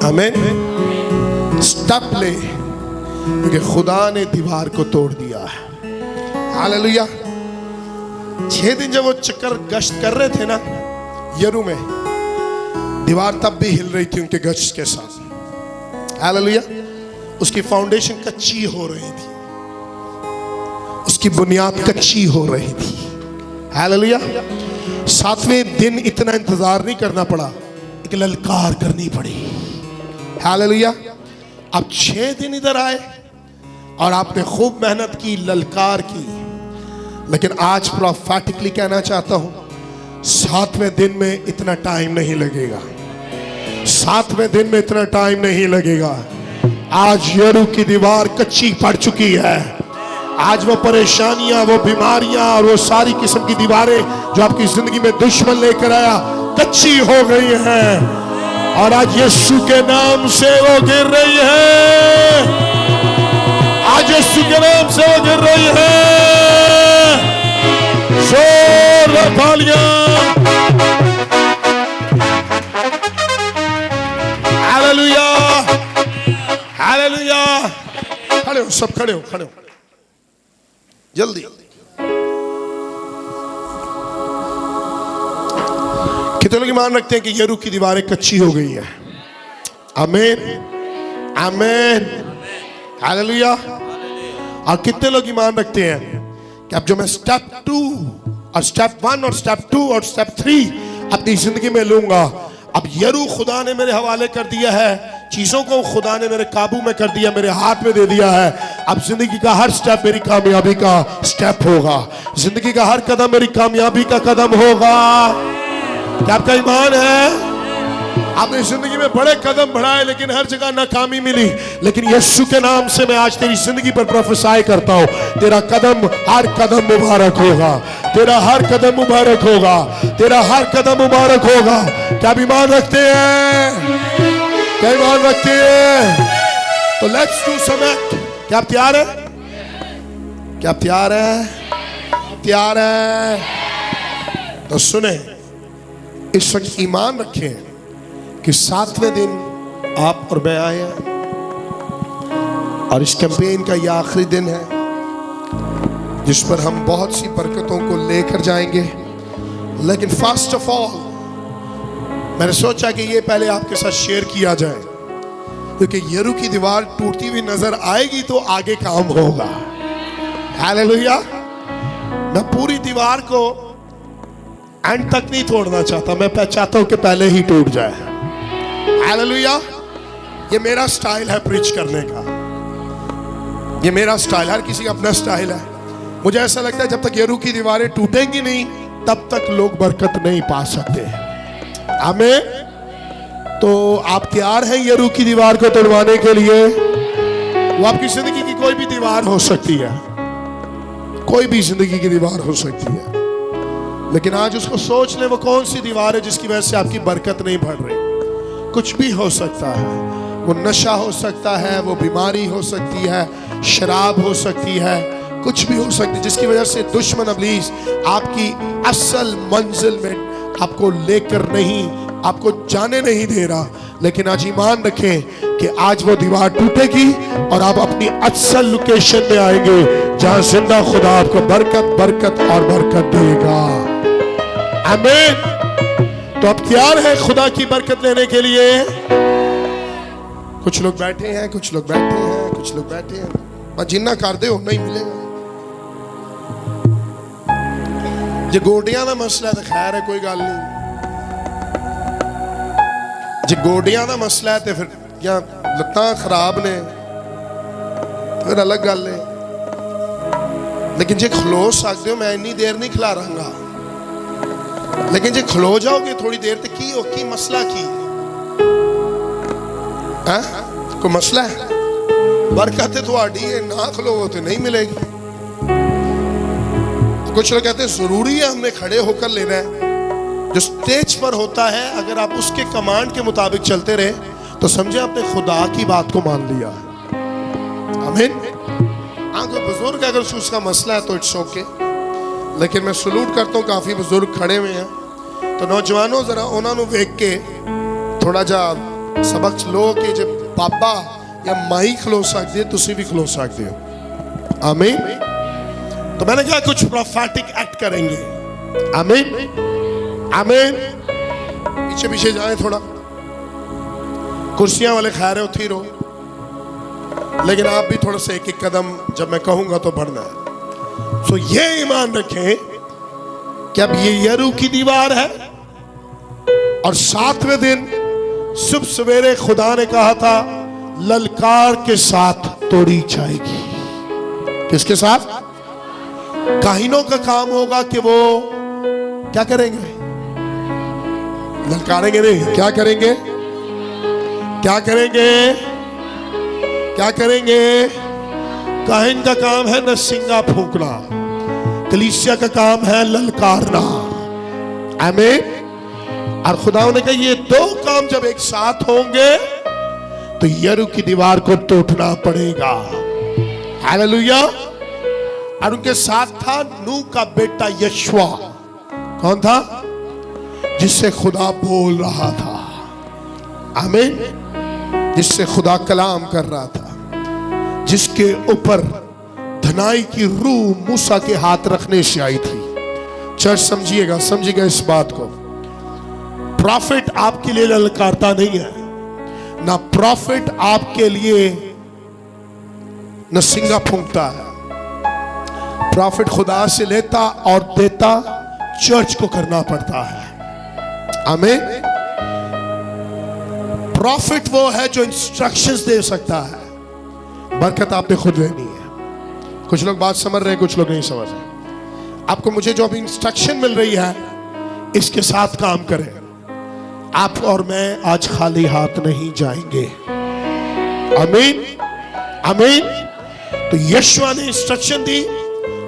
आमीन। स्टेप ले, क्योंकि खुदा ने दीवार को तोड़ दिया है। हालेलुया। 6 दिन जब वो चक्कर गश्त कर रहे थे ना यरू में, दीवार तब भी हिल रही थी उनके गश्त के साथ। हालेलुया। उसकी फाउंडेशन कच्ची हो रही थी, उसकी बुनियाद कच्ची हो रही थी। हालेलुया। 7वें दिन इतना इंतजार नहीं करना पड़ा, एक ललकार करनी पड़ी। हालेलुया। अब 6 दिन इधर आए और आपने खूब मेहनत की, ललकार की, लेकिन आज प्रोफेटिकली कहना चाहता हूं 7वें दिन में इतना टाइम नहीं लगेगा। 7वें दिन में इतना टाइम नहीं लगेगा। आज यरू की दीवार कच्ची पड़ चुकी है। आज वो परेशानियां, वो बीमारियां और वो सारी किस्म की दीवारें जो आपकी जिंदगी में दुश्मन लेकर आया, कच्ची हो गई हैं और आज यीशु के नाम से वो गिर रही है। आज यीशु के नाम से वो गिर रही है। जोर तालियां। हालेलुया। सब खड़े हो, खड़े हो जल्दी। कितने लोग ईमान रखते हैं कि यरू की दीवारें कच्ची हो गई है? आमीन, आमीन, हालेलुया। और कितने लोग ईमान रखते हैं कि अब जो मैं स्टेप 2 और स्टेप 1 और स्टेप 2 और स्टेप 3 अपनी जिंदगी में लूंगा, अब यरू खुदा ने मेरे हवाले कर दिया है, चीजों को खुदा ने मेरे काबू में कर दिया, मेरे हाथ में दे दिया है। अब जिंदगी का हर स्टेप मेरी कामयाबी का स्टेप होगा, जिंदगी का हर कदम मेरी कामयाबी का कदम होगा। क्या आपका ईमान है? आपने जिंदगी में बड़े कदम बढ़ाए लेकिन हर जगह नाकामी मिली, लेकिन यीशु के नाम से मैं आज तेरी जिंदगी पर प्रोफेसाई करता हूं, तेरा कदम, हर कदम मुबारक होगा, तेरा हर कदम मुबारक होगा, तेरा हर कदम मुबारक होगा। क्या आप ईमान रखते हैं? क्या ईमान रखते हैं? तो लेट्स डू सम एक्ट। क्या आप तैयार है? क्या आप तैयार है? तैयार है? तो सुने, इस वक्त ईमान रखें कि 7वें दिन आप और मैं आए हैं और इस कैंपेन का यह आखिरी दिन है जिस पर हम बहुत सी बरकतों को लेकर जाएंगे। लेकिन फर्स्ट ऑफ ऑल मैंने सोचा कि ये पहले आपके साथ शेयर किया जाए, क्योंकि यरू की दीवार टूटती हुई नजर आएगी तो आगे काम होगा। हालेलुया। मैं पूरी दीवार को एंड तक नहीं तोड़ना चाहता, मैं चाहता हूं कि पहले ही टूट जाए। हालेलुया। ये मेरा स्टाइल है प्रीच करने का, ये मेरा स्टाइल, हर किसी का अपना स्टाइल है। मुझे ऐसा लगता है जब तक यरू की दीवारें टूटेंगी नहीं तब तक लोग बरकत नहीं पा सकते। आमीन। तो आप तैयार हैं यरू की दीवार को तोड़वाने के लिए? वो आपकी जिंदगी की कोई भी दीवार हो सकती है, कोई भी जिंदगी की दीवार हो सकती है, लेकिन आज उसको सोच ले वो कौन सी दीवार है जिसकी वजह से आपकी बरकत नहीं बढ़ रही। कुछ भी हो सकता है, वो नशा हो सकता है, वो बीमारी हो सकती है, शराब हो सकती है, कुछ भी हो सकती है जिसकी वजह से दुश्मन इब्लीस आपकी असल मंजिल में आपको लेकर नहीं, आपको जाने नहीं दे रहा। लेकिन आज ईमान रखें कि आज वो दीवार टूटेगी और आप अपनी असल लोकेशन में आएंगे जहां जिंदा खुदा आपको बरकत, बरकत और बरकत देगा। आमीन। तो अब तैयार है खुदा की बरकत लेने के लिए? कुछ लोग बैठे हैं, कुछ लोग बैठे हैं, कुछ लोग बैठे हैं, मैं जिन्ना कर दे नहीं मिलेगा। जे गोडियां का मसला तो खैर है, कोई गल नहीं। जे गोडियां का मसला है तो फिर या लत्तां खराब ने फिर अलग गल है, लेकिन जे खलो सकते हो मैं इन्नी देर नहीं खिला रहा, लेकिन जे खलो जाओगे थोड़ी देर तक की मसला की है? कोई मसला है? बरकत है थोड़ी है, ना खलोगे तो नहीं मिलेगी। कुछ लोग कहते हैं जरूरी है हमने खड़े होकर लेना है। जो स्टेज पर होता है अगर आप उसके कमांड के मुताबिक चलते रहे तो समझे आपने खुदा की बात को मान लिया है। आमीन। हाँ, कोई बुजुर्ग अगर उसका मसला है तो इट्स ओके, लेकिन मैं सलूट करता हूँ काफी बुजुर्ग खड़े हुए हैं, तो नौजवानों जरा उन्होंने वेख के थोड़ा जा सबक लो कि जब बाबा या माई खलो सकते तुसी भी खलो सकते हो। आमीन। तो मैंने कहा कुछ प्रोफेटिक एक्ट करेंगे। आमीन, आमीन। पीछे पीछे जाए थोड़ा, कुर्सियां वाले खैर उठी रहो, लेकिन आप भी थोड़ा सा एक एक कदम जब मैं कहूंगा तो बढ़ना है। सो ये ईमान रखें कि अब ये यरू की दीवार है और 7वें दिन सुबह सवेरे खुदा ने कहा था ललकार के साथ तोड़ी जाएगी। किसके साथ? काहिनों का काम होगा कि वो क्या करेंगे? ललकारेंगे नहीं, क्या करेंगे? क्या करेंगे? क्या करेंगे? काहिन का काम है नरसिंगा फूंकना, कलीसिया का काम है ललकारना। आमीन। और खुदा ने कहा ये दो काम जब एक साथ होंगे तो यरू की दीवार को टूटना पड़ेगा। हालेलुया। और उनके साथ था नूह का बेटा यशवा। कौन था? जिससे खुदा बोल रहा था। आमीन। जिससे खुदा कलाम कर रहा था। जिसके ऊपर धनाई की रूह मूसा के हाथ रखने से आई थी। चर्च समझिएगा इस बात को। प्रॉफिट आपके लिए ललकारता नहीं है, ना प्रॉफिट आपके लिए नसिंगा फूंकता है। प्रॉफिट खुदा से लेता और देता चर्च को करना पड़ता है। आमीन। प्रॉफिट वो है जो इंस्ट्रक्शंस दे सकता है, बरकत आपने खुद लेनी है। कुछ लोग बात समझ रहे हैं, कुछ लोग नहीं समझ रहे। आपको मुझे जो अभी इंस्ट्रक्शन मिल रही है इसके साथ काम करें। आप और मैं आज खाली हाथ नहीं जाएंगे। आमीन आमीन। तो यीशु ने इंस्ट्रक्शन दी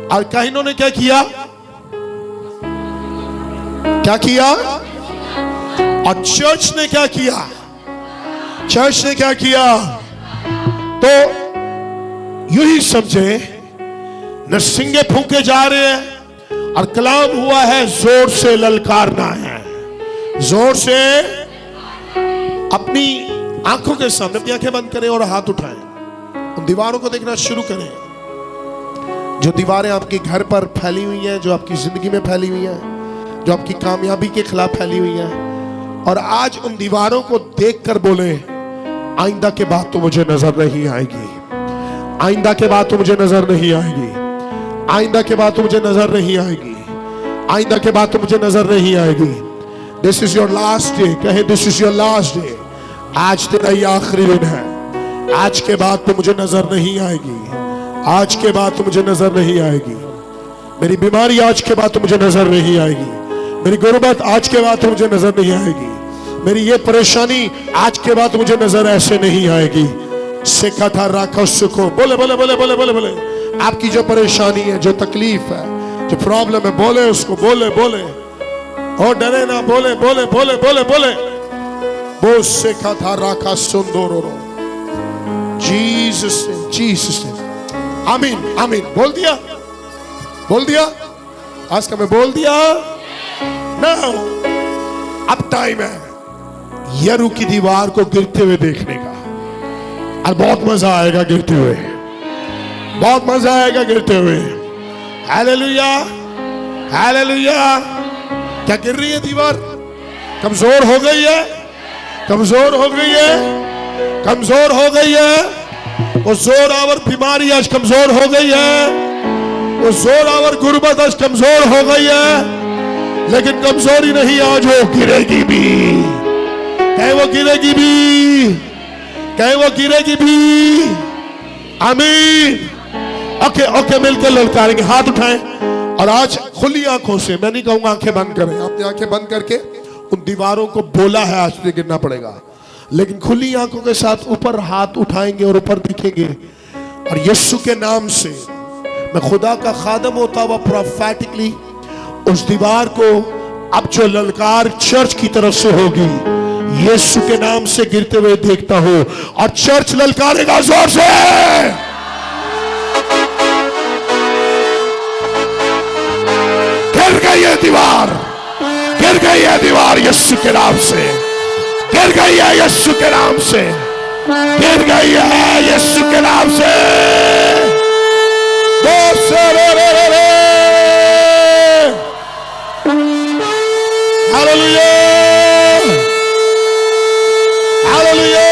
और काहीनों ने क्या किया? और चर्च ने क्या किया? तो यूं ही समझे, नरसिंगे फूके जा रहे हैं और कलाम हुआ है जोर से ललकारना है। जोर से अपनी आंखों के सामने अपनी आंखें बंद करें और हाथ उठाएं। उन दीवारों को देखना शुरू करें जो दीवारें आपके घर पर फैली हुई हैं, जो आपकी जिंदगी में फैली हुई हैं, जो आपकी कामयाबी के खिलाफ फैली हुई हैं। और आज उन दीवारों को देखकर बोले, आइंदा के बाद तो मुझे नजर नहीं आएगी, आइंदा के बाद तो मुझे नजर नहीं आएगी, आइंदा के बाद तो मुझे नजर नहीं आएगी, आइंदा के बाद तो मुझे नजर नहीं आएगी। This is your last day. कहे, this is your last day. आज तेरा ये आखिरी दिन है। आज के बाद तो मुझे नजर नहीं आएगी, आज के बाद तो मुझे नजर नहीं आएगी। मेरी बीमारी आज के बाद तो मुझे नजर नहीं आएगी, मेरी गुर्बत आज के बाद तो मुझे नजर नहीं आएगी, मेरी ये परेशानी आज के बाद मुझे नजर ऐसे नहीं आएगी। सिखा था राखा सुखो। बोले बोले बोले बोले बोले बोले। आपकी जो परेशानी है, जो तकलीफ है, जो प्रॉब्लम है, बोले उसको, बोले बोले। और डरे ना, बोले बोले बोले बोले बोले। वो सिखा था राखा सुंदर। जीसस ने, जीसस ने। आमीन आमीन। बोल दिया, बोल दिया। आज का मैं बोल दिया। नाउ अब टाइम है यरू की दीवार को गिरते हुए देखने का। और बहुत मजा आएगा गिरते हुए, बहुत मजा आएगा गिरते हुए। Hallelujah hallelujah. क्या गिर रही है दीवार? कमजोर हो गई है, कमजोर हो गई है, कमजोर हो गई है। वो जोरावर बीमारी आज कमजोर हो गई है, वो जोरावर गुर्बत आज कमजोर हो गई है। लेकिन कमजोरी नहीं, आज वो गिरेगी भी। कहे वो गिरेगी भी, कहे वो गिरेगी भी। आमीन। ओके ओके, मिलकर ललकारेंगे। हाथ उठाएं और आज खुली आंखों से, मैं नहीं कहूंगा आंखें बंद करें, आपने आंखें बंद करके उन दीवारों को बोला है आज से गिरना पड़ेगा, लेकिन खुली आंखों के साथ ऊपर हाथ उठाएंगे और ऊपर दिखेंगे। और यीशु के नाम से मैं खुदा का खादम होता हुआ प्रोफेटिकली उस दीवार को अब जो ललकार चर्च की तरफ से होगी, यीशु के नाम से गिरते हुए देखता हूं। और चर्च ललकारेगा जोर से। गिर गई है दीवार, गिर गई है दीवार यीशु के नाम से, गिर गई है यीशु के नाम से, गिर गई है यीशु के नाम से। Hallelujah hallelujah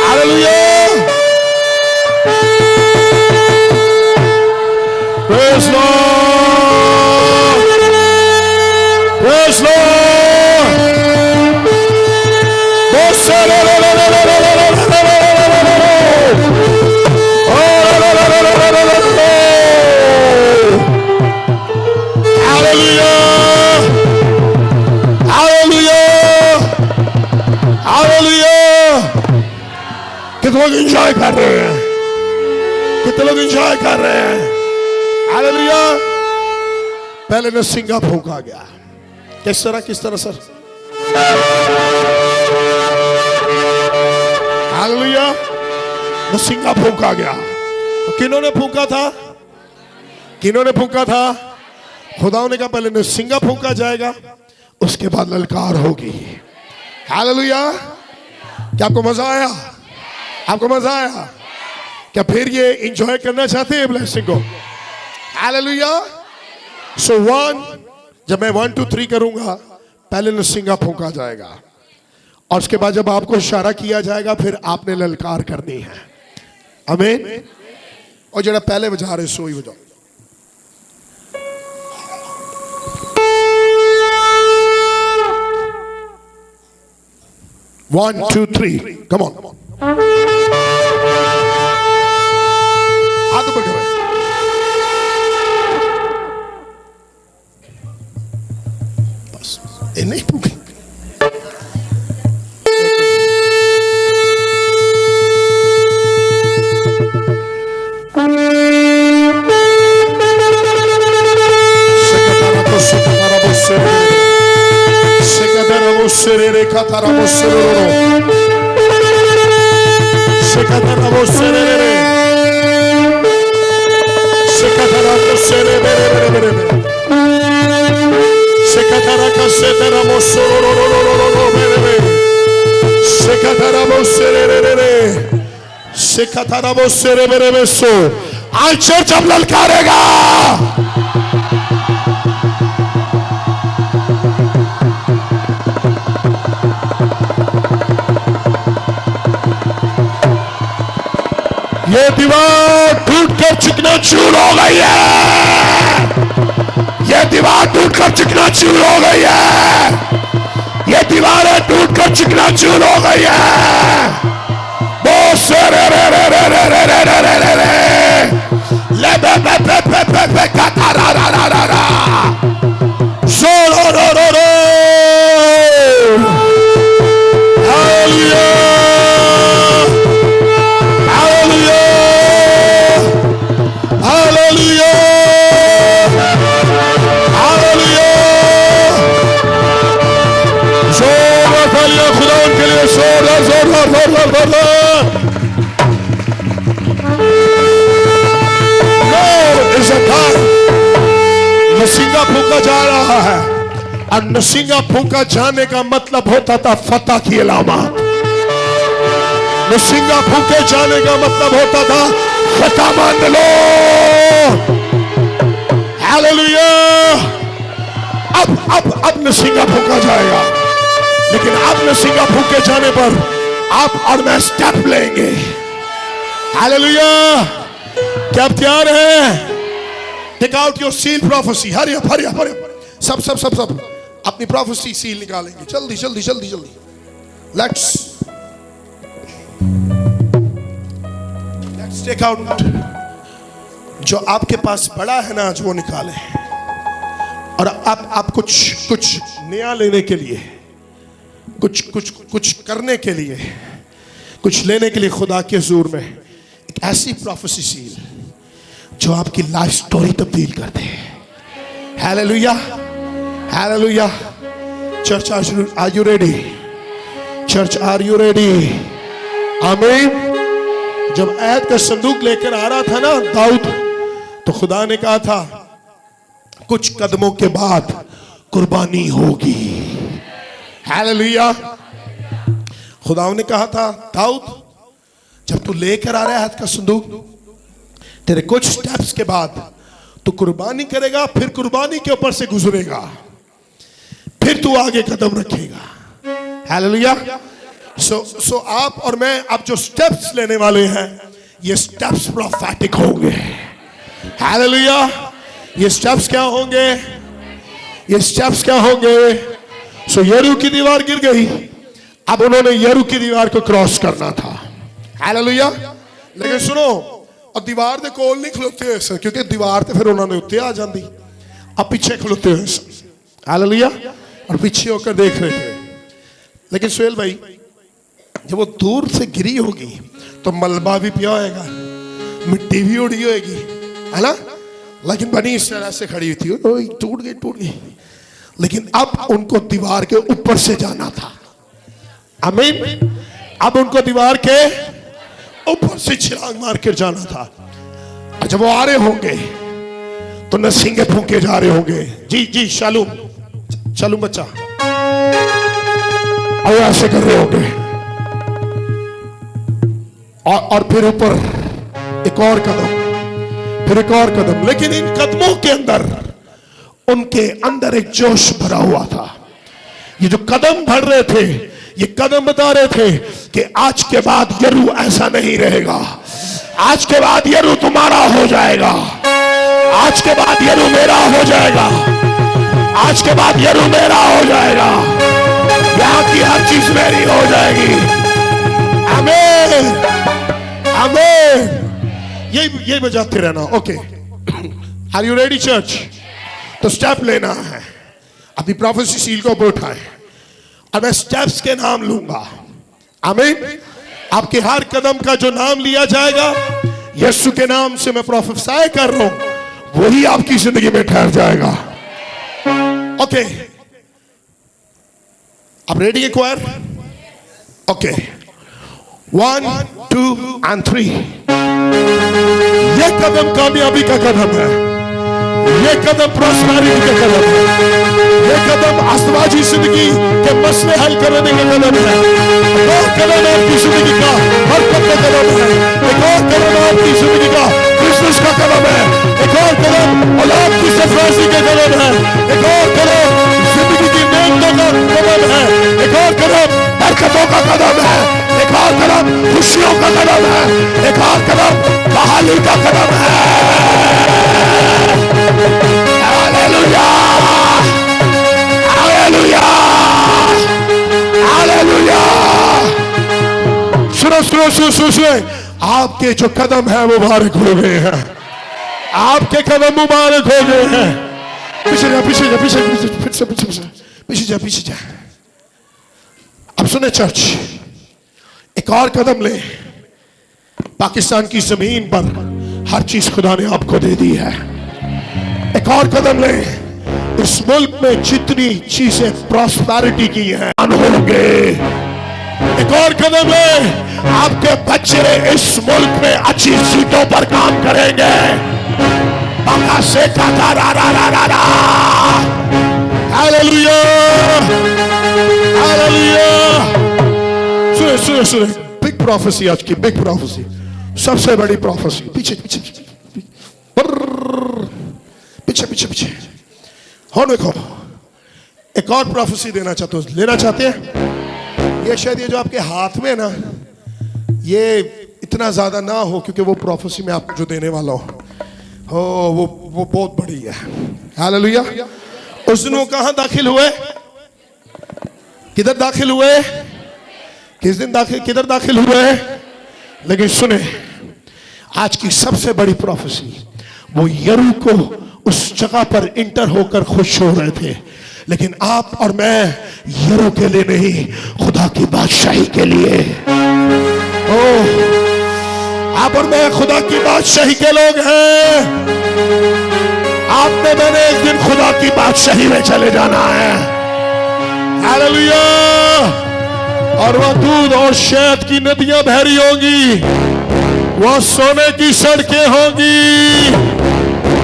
hallelujah. Praise Lord, praise Lord। Hallelujah hallelujah hallelujah. कितने लोग एंजॉय कर रहे हैं, कितने लोग एंजॉय कर रहे हैं। हालेलुया। पहले नरसिंगा फूंका गया। किस तरह सर? हालेलुया। नरसिंगा फूंका गया। तो किन्होंने फूंका था? किन्होंने फूंका था? खुदाओं ने कहा पहले नरसिंगा फूंका जाएगा, उसके बाद ललकार होगी। हालेलुया। क्या आपको मजा आया? आपको मजा आया? क्या फिर ये एंजॉय करना चाहते हैं ब्लेसिंग को? हालेलुया। सो 1, जब मैं 1 2 3 करूंगा, पहले नरसिंगा फूंका जाएगा और उसके बाद जब आपको इशारा किया जाएगा फिर आपने ललकार करनी है। आमीन। और जरा पहले बजा रहे सोई बजाओ। One, two, three. Come on. हाथ ऊपर करें। बस ये नहीं फूकें। Serere katarabo seroro. Sekatarabo serere. Sekatarabo serere. Sekataraka setaramo sororo. Sekatarabo serere. Sekatarabo serere so. आज चर्च अब ललकारेगा। ये दीवार टूटकर चिकना चूर हो गई है। ये दीवार टूटकर चिकना चूर हो गई है। ये दीवारें टूटकर चिकना चूर हो गई है। बोस रे रे रे रे रे रे रे रे रे रे रे ले बे बे बे बे बे बे काता रा रा रा रा रा सो रो रो रो रो। हालेलुया। नरसिंगा फूंका जा रहा है और नरसिंगा फूंका जाने का मतलब होता था फतह की अलामत। नरसिंगा फूंके जाने का मतलब होता था फतह मान लो। हालेलुया। अब नरसिंगा फूंका जाएगा, लेकिन अब नरसिंगा फूंके जाने पर आप और मैं स्टेप लेंगे। हालेलुया। क्या आप तैयार हैं? Take out your seal prophecy. Hurry up hurry up hurry up. सब अपनी प्रोफेसी सील निकालेंगे। जल्दी जल्दी जल्दी जल्दी। Let's take out. जो आपके पास बड़ा है ना, जो वो निकाले। और आप कुछ नया लेने के लिए, कुछ करने के लिए, कुछ लेने के लिए खुदा के हुजूर में एक ऐसी प्रोफेसी सील जो आपकी लाइफ स्टोरी तब्दील कर दे। Hallelujah hallelujah. Church are you ready? Church are you ready? आमीन। जब ऐद का संदूक लेकर आ रहा था ना दाऊद, तो खुदा ने कहा था कुछ कदमों के बाद कुर्बानी होगी। हालेलुया। खुदा ने कहा था दाऊद, जब तू लेकर आ रहा है ऐद का संदूक, तेरे कुछ स्टेप्स के बाद तू कुर्बानी करेगा, फिर कुर्बानी के ऊपर से गुजरेगा, फिर तू आगे कदम रखेगा। हालेलुया। सो आप और मैं अब जो स्टेप्स लेने वाले हैं, ये स्टेप्स प्रोफेटिक होंगे। हालेलुया। ये स्टेप्स क्या होंगे? ये स्टेप्स क्या होंगे? सो यरीहो की दीवार गिर गई, अब उन्होंने यरीहो की दीवार को क्रॉस करना था। हालेलुया। लेकिन सुनो, और दीवार दे कोल नहीं खलोते हुए सर, क्योंकि दीवार ते फिर उन्होंने उत्ते आ जाती। अब पीछे खलोते हुए सर। हालेलुया। और पीछे होकर देख रहे थे। लेकिन सुहेल भाई, जब वो दूर से गिरी होगी तो मलबा भी पिया होगा, मिट्टी भी उड़ी होगी, है ना? लेकिन बनी इस तरह से खड़ी थी, टूट गई। लेकिन अब उनको दीवार के ऊपर से जाना था। आमीन। अब उनको दीवार के ऊपर से छलांग मार कर जाना था। जब वो आ रहे होंगे तो नरसिंगे फूंके जा रहे होंगे। जी शालूम बच्चा, और ऐसे कर रहे होंगे। और फिर ऊपर एक और कदम, फिर एक और कदम। लेकिन इन कदमों के अंदर उनके अंदर एक जोश भरा हुआ था। ये जो कदम बढ़ रहे थे, ये कदम बता रहे थे कि आज के बाद यरू ऐसा नहीं रहेगा, आज के बाद यरू तुम्हारा हो जाएगा, आज के बाद यरू मेरा हो जाएगा, आज के बाद यरू मेरा हो जाएगा, यहां की हर चीज मेरी हो जाएगी। आमीन, आमीन। ये बजाते रहना। Okay, are you ready church? तो स्टेप लेना है। अपनी प्रोफेसी सील को उठाएं और मैं स्टेप्स के नाम लूंगा। आमीन। आपके हर कदम का जो नाम लिया जाएगा, यीशु के नाम से मैं प्रोफेसाई कर रहा हूं, वही आपकी जिंदगी में ठहर जाएगा। ओके, आप रेडी है क्वायर? Okay, 1 2 and 3। ये कदम कामयाबी का कदम है, ये कदम प्रॉस्पेरिटी का कदम है, ये कदम आसमाजी जिंदगी के मसले हल करने का कदम है। एक और कदम आपकी जिंदगी का बरकत का कदम है, एक और कदम आपकी जिंदगी का बिजनेस का कदम है, एक और कदम औलाद की सरफराजी का कदम है, एक और कदम जिंदगी की नेमतों का कदम है, एक और कदम बरकतों का कदम है, एक और कदम खुशियों का कदम है, एक और कदम बहाली का कदम है। Hallelujah, hallelujah, hallelujah. सुनो सुनो सुनो सुनो, आपके जो कदम है वो मुबारक हो गए हैं, आपके कदम मुबारक हो गए हैं। पीछे जा, पीछे जा, पीछे फिर से पीछे पीछे जा, पीछे जा। अब सुने चर्च, एक और कदम ले। पाकिस्तान की जमीन पर हर चीज खुदा ने आपको दे दी है। एक और कदम ले। इस मुल्क में जितनी चीजें प्रॉस्पेरिटी की हैं होंगे। एक और कदम ले। आपके बच्चे इस मुल्क में अच्छी सीटों पर काम करेंगे। बाका से काका रा रा रा रा रा। Hallelujah, hallelujah. सुने सुने सुने, बिग प्रोफेसी आज की, बिग प्रोफेसी, सबसे बड़ी प्रोफेसी। पीछे पीछे पीछे पीछे पीछे पीछे हो। देखो, एक और प्रोफेसी देना चाहते हो, लेना चाहते हैं? ये शायद ये जो आपके हाथ में ना, ये इतना ज्यादा ना हो, क्योंकि वो प्रोफेसी में आपको जो देने वाला हो वो बहुत बड़ी है। हालेलुया। उस दिन वो कहां दाखिल हुए? किधर दाखिल हुए? किस दिन दाखिल, किधर दाखिल हुए? लेकिन सुने, आज की सबसे बड़ी प्रोफेसी, वो यरू को उस जगह पर इंटर होकर खुश हो रहे थे, लेकिन आप और मैं यरू के लिए नहीं, खुदा की बादशाही के लिए। आप और मैं खुदा की बादशाही के लोग हैं। आपने मैंने एक दिन खुदा की बादशाही में चले जाना है। हालेलुया। और वह दूध और शहद की नदियां बह रही होंगी, वह सोने की सड़कें होंगी,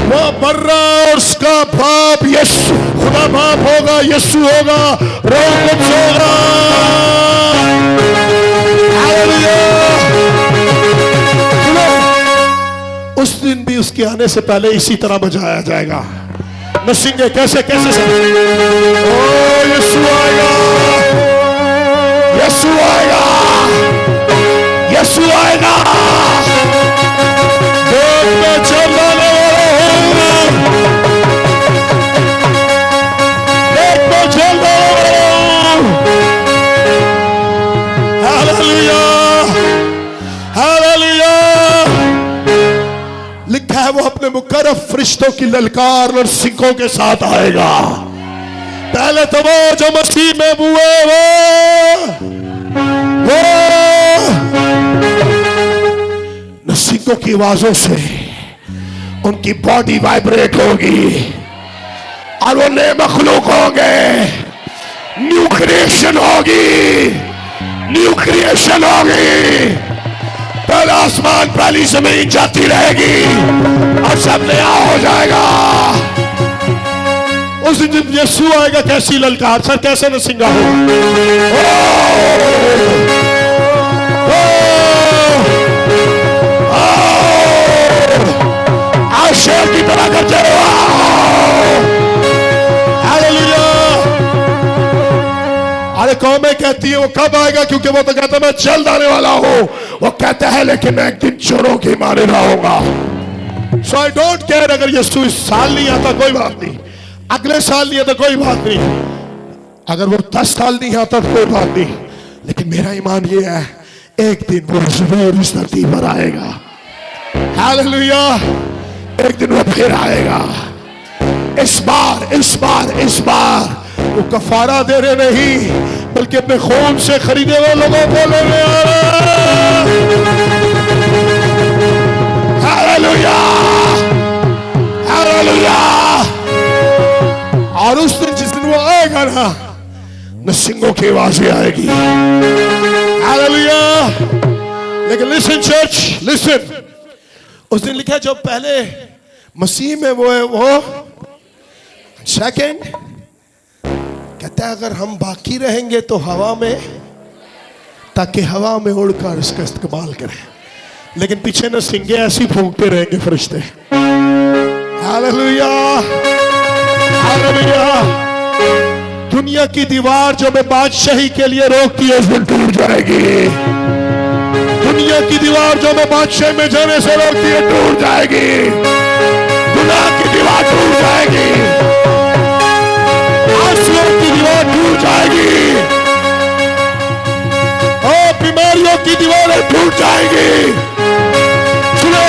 वह बर्रा और उसका बाप यीशु, खुदा बाप होगा, यीशु होगा, रूह कुद्स होगा। हालेलुया। उस दिन भी उसके आने से पहले इसी तरह बजाया जाएगा। नसींगे कैसे कैसे से? ओ यीशु आएगा, यीशु आएगा, यीशु आएगा। देख में चलने वाला, देख में चलने वाला। Hallelujah, hallelujah. लिखा है वो अपने मुकर्रब फरिश्तों की ललकार और सिंकों के साथ आएगा। पहले तो वो जो मसीह में हुए, वो नसीकों की आवाजों से उनकी बॉडी वाइब्रेट होगी और वो नए मखलूक होंगे। न्यू क्रिएशन होगी, न्यू क्रिएशन होगी। पहला आसमान पहली जमीन जाती रहेगी और सब नया हो जाएगा। उस दिन जब यीशु आएगा, कैसी ललकार, सर कैसे नसींगा होगा। में कहती है वो कब आएगा, क्योंकि वो तो कहता है मैं जल्द आने वाला हूं। वो कहता है लेकिन मैं एक दिन चोरों के मारे रहूंगा। सो आई डोंट केयर अगर यीशु इस साल नहीं आता कोई बात नहीं, अगले साल नहीं आता कोई बात नहीं, अगर वो 10 साल नहीं आता तो कोई बात नहीं, लेकिन मेरा ईमान ये है एक दिन वो जरूर इस धरती पर आएगा। हालेलुया, एक दिन वो फिर आएगा। इस बार वो कफारा दे रहे नहीं, बल्कि अपने खून से खरीदे हुए लोगों को लेने आ रहे। Hallelujah, hallelujah. और उस दिन जिस दिन वो आएगा ना सिंगों की आवाजें आएगी। हालेलुया। लेकिन लिसन चर्च, लिसन, उस दिन लिखा जो पहले मसीह में वो है वो सेकंड कहता है अगर हम बाकी रहेंगे तो हवा में, ताकि हवा में उड़कर इसका इस्तेमाल करें, लेकिन पीछे न सिंगे ऐसी फूंकते रहेंगे फरिश्ते। Hallelujah, hallelujah. दुनिया की दीवार जो मैं बादशाही के लिए रोकती है उस दिन टूट जाएगी। दुनिया की दीवार जो मैं बादशाह में जाने से रोकती है टूट जाएगी। गुनाह की दीवार टूट जाएगी, आंसुओं की दीवार टूट जाएगी, और बीमारियों की दीवारें टूट जाएगी। सुनो,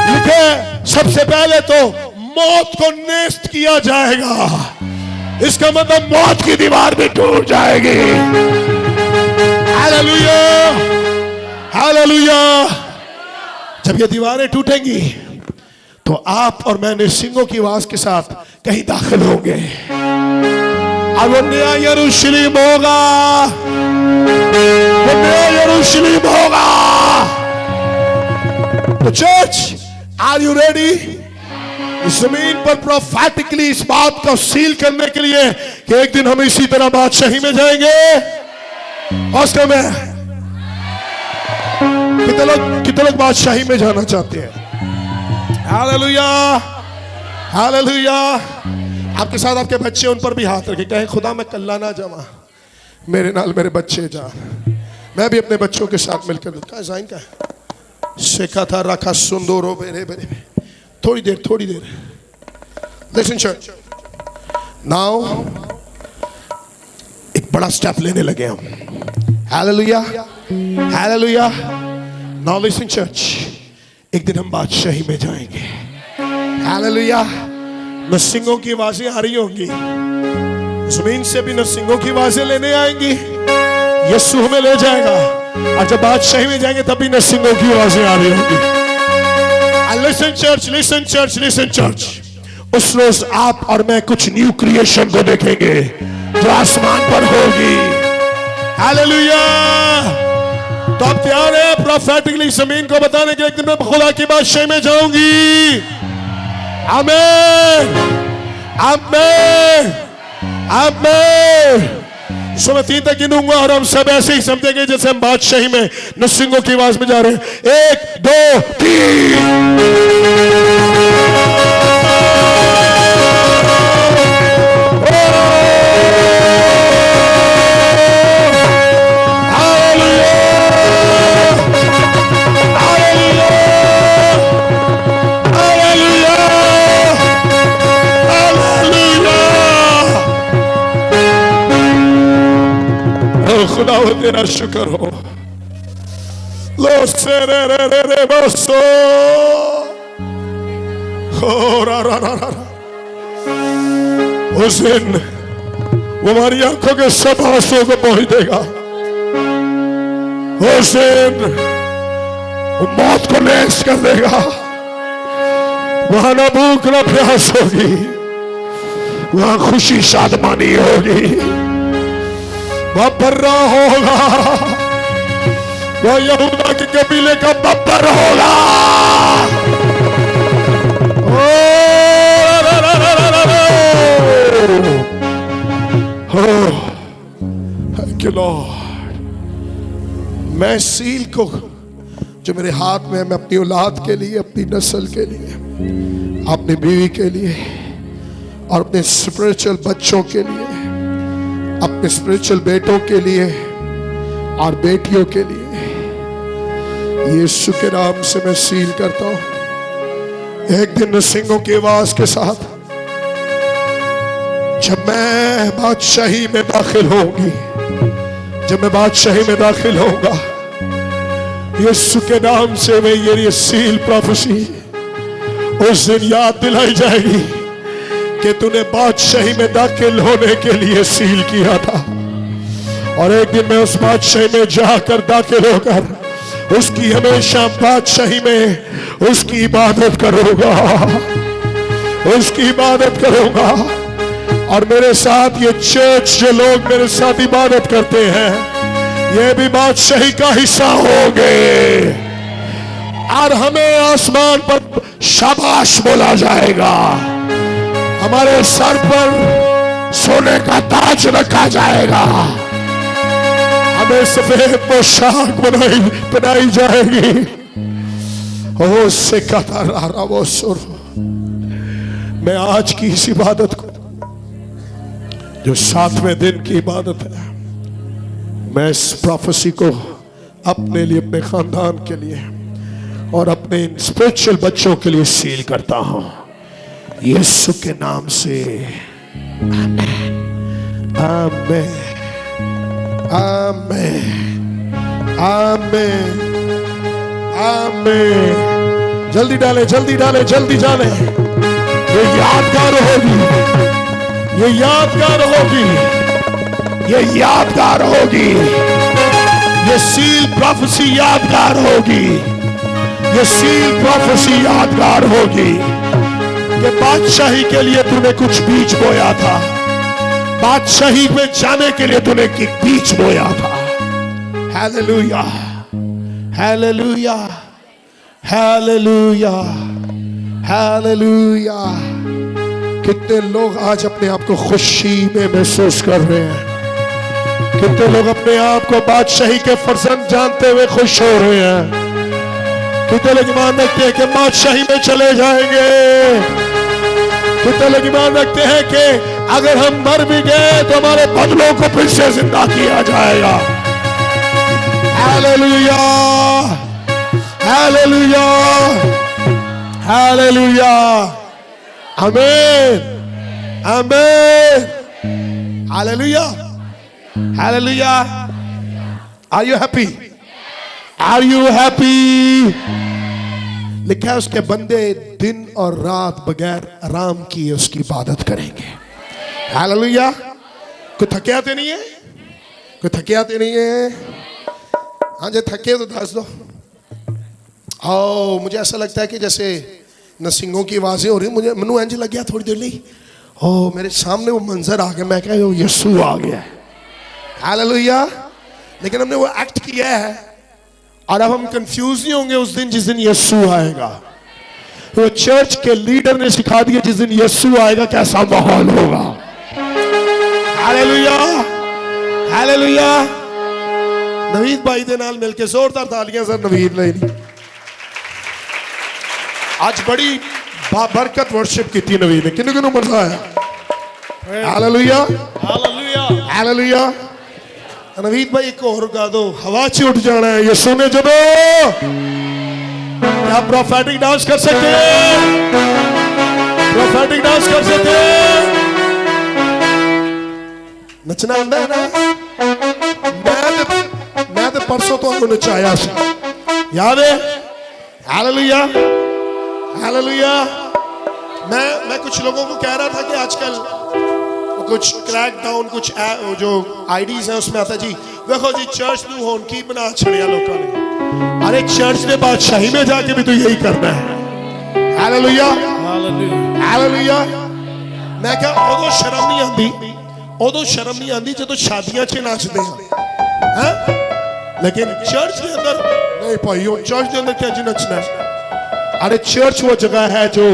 लिखे सबसे पहले तो मौत को नेस्त किया जाएगा, इसका मतलब मौत की दीवार भी टूट जाएगी। Hallelujah, hallelujah. जब ये दीवारें टूटेंगी तो आप और मैं नरसिंगों की आवाज के साथ कहीं दाखिल होंगे, और वो नया यरूशलेम होगा, वो नया यरूशलेम होगा। तो चर्च, आर यू रेडी? जमीन पर प्रोफेटिकली इस बात को सील करने के लिए कि एक दिन हम इसी तरह बादशाही में जाएंगे। ऑस्कर में कितने लोग बादशाही में जाना चाहते हैं? Hallelujah, hallelujah. आपके साथ आपके बच्चे, उन पर भी हाथ रखे, कहें खुदा मैं कल्ला ना जावा, मेरे नाल मेरे बच्चे जा। मैं भी अपने बच्चों के साथ मिलकर जाइन का शेखा था रखा सुंदरो बेरे बेरे। थोड़ी देर लिसन चर्च, नाउ एक बड़ा स्टेप लेने लगे हम। Hallelujah, hallelujah. Now listen church, एक दिन हम बादशाही में जाएंगे। हालेलुया। नरसिंगों की आवाजें आ रही होंगी, जमीन से भी नरसिंगों की आवाजें लेने आएंगी। यीशु हमें ले जाएगा, और जब बादशाही में जाएंगे तब भी नरसिंगों की आवाजें आ रही होंगी। Listen church, listen church, listen church. उस रोज आप और मैं कुछ न्यू क्रिएशन को देखेंगे जो आसमान पर होगी। हालेलुया। तो आप तैयार हैं प्रोफेटिकली जमीन को बताने के एक दिन मैं खुदा की बादशाही में जाऊंगी? आमीन, आमीन, आमीन। सो मैं 3 तक गिनूंगा और हम सब ऐसे ही समझेंगे जैसे हम बादशाही में नरसिंगों की आवाज में जा रहे हैं। 1 2 3। खुदा हो तेरा शुक्र हो। लो से रे बसो हो रा रा रा रा। उस दिन वो हमारी आंखों के सब आंसुओं को पोंछ देगा। उस दिन वो मौत को नेस्त कर देगा। वहां ना भूख ना प्यास होगी, वहां खुशी शादमानी होगी। बब्बरा होगा, वो यहूदा के कबीले का बब्बर होगा। Thank you Lord. मैं सील को जो मेरे हाथ में है, मैं अपनी औलाद के लिए, अपनी नस्ल के लिए, अपनी बीवी के लिए और अपने स्पिरिचुअल बच्चों के लिए अपने स्पिरिचुअल बेटों के लिए और बेटियों के लिए यीशु के नाम से मैं सील करता हूं। एक दिन नरसिंहों की आवाज के साथ जब मैं बादशाही में दाखिल होंगी, जब मैं बादशाही में दाखिल होऊंगा, यीशु के नाम से मैं ये सील प्रोफेसी उस दिन याद दिलाई जाएगी कि तूने बादशाही में दाखिल होने के लिए सील किया था। और एक दिन मैं उस बादशाही में जाकर दाखिल होकर उसकी हमेशा बादशाही में उसकी इबादत करूंगा, उसकी इबादत करूंगा। और मेरे साथ ये चर्च जो लोग मेरे साथ इबादत करते हैं, ये भी बादशाही का हिस्सा होंगे और हमें आसमान पर शाबाश बोला जाएगा। हमारे सर पर सोने का ताज रखा जाएगा, हमें सफेद पोशाक बनाई जाएगी। ओ से कतारा वो सुर। मैं आज की इस इबादत को जो 7वें दिन की इबादत है, मैं इस प्रोफेसी को अपने लिए, अपने खानदान के लिए और अपने स्पिरिचुअल बच्चों के लिए सील करता हूं यीशु के नाम से। आमीन, आमीन, आमीन, आमीन, आमीन। जल्दी डालें, जल्दी डालें, जल्दी डालें। ये यादगार होगी, ये यादगार होगी, ये यादगार होगी। ये सील प्रोफेसी यादगार होगी, ये सील प्रोफेसी यादगार होगी कि बादशाही के लिए तूने कुछ बीज बोया था, बादशाही में जाने के लिए तूने बीज बोया था। Hallelujah, hallelujah, hallelujah, hallelujah. कितने लोग आज अपने आप को खुशी में महसूस कर रहे हैं, कितने लोग अपने आप को बादशाही के फर्जंद जानते हुए खुश हो रहे हैं। कितने लोग ईमान रखते हैं कि बादशाही में चले जाएंगे। कितने लोग ईमान रखते हैं कि अगर हम मर भी गए तो हमारे बदलों को फिर से जिंदा किया जाएगा। हालेलुया, हालेलुया, हालेलुया, आमीन, आमीन, hallelujah, hallelujah. Are you happy? Are you happy? लिखा है उसके बंदे दिन और रात बगैर आराम किए उसकी इबादत करेंगे। हालेलुया। कोई थके आते नहीं है? कोई थके आते नहीं है? हाँ जी, थके तो दस दो। ओ मुझे ऐसा लगता है कि जैसे नरसिंहों की आवाजें हो रही, मुझे मनु इंज लग गया थोड़ी देर नहीं। ओ मेरे सामने वो मंजर आ गया, मैं कह यीशु आ गया है। हालेलुया। लेकिन हमने वो एक्ट किया है और अब हम कंफ्यूज नहीं होंगे उस दिन जिस दिन यीशु आएगा। वो चर्च के लीडर ने सिखा दिया जिस दिन यीशु आएगा कैसा माहौल होगा। Hallelujah, hallelujah. नवीद भाई दे नाल मिलके जोरदार तालियां सर नवीद ਲਈ। आज बड़ी बाबरकत वर्शिप की थी नवीद ने। किन्नू किन्नू मजा आया? Hallelujah, hallelujah, hallelujah. नवीद भाई एक और गा दो, हवा च उठ जाना है यीशु ने जब। क्या प्रोफेटिक डांस कर सकते हैं? प्रोफेटिक डांस कर सकते हैं? नचना आंदा है ना? मैं तो परसों तो आपको नचाया सी, याद है? Hallelujah, hallelujah. मैं कुछ लोगों को कह रहा था कि आजकल कुछ क्रैक डाउन कुछ जो आईडीज हैं उसमें आता जी देखो जी चर्च नू होन की बना छड़िया लोगों ने। अरे चर्च ने बादशाही में जाके भी तो यही करना है। Hallelujah, hallelujah. मैं क्या उदो शर्म नहीं आती, उदो शर्म नहीं आती जो शादियां च नाचते हैं, लेकिन चर्च के अंदर नहीं भाई, चर्च के अंदर क्या जी नचना है? अरे चर्च वो जगह है जो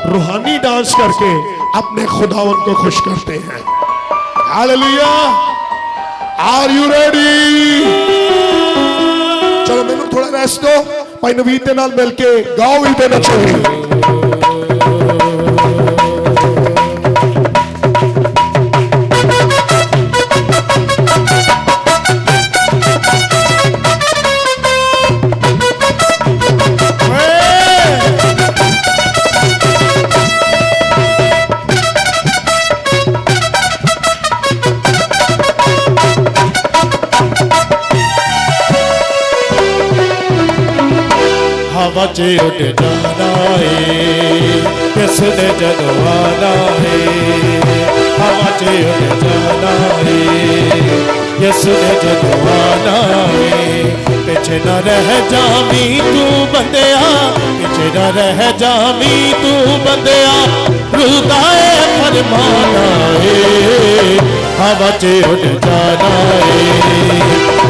रूहानी डांस करके अपने खुदावन को खुश करते हैं। हालेलुया। Are you ready? चलो मैंने थोड़ा रेस्ट दो, भाई नवीद के नाल मिलके गाओ ही देना चाहिए। हवा च उड़ जाना है किसने जदों आना है हवा च उड़ जाना है किसने जदों आना है पिछे न रह जामी तू बंदिया पिछे न रह जामी तू बंदिया रुदाए फरमाना है हवा च उड़ जाना है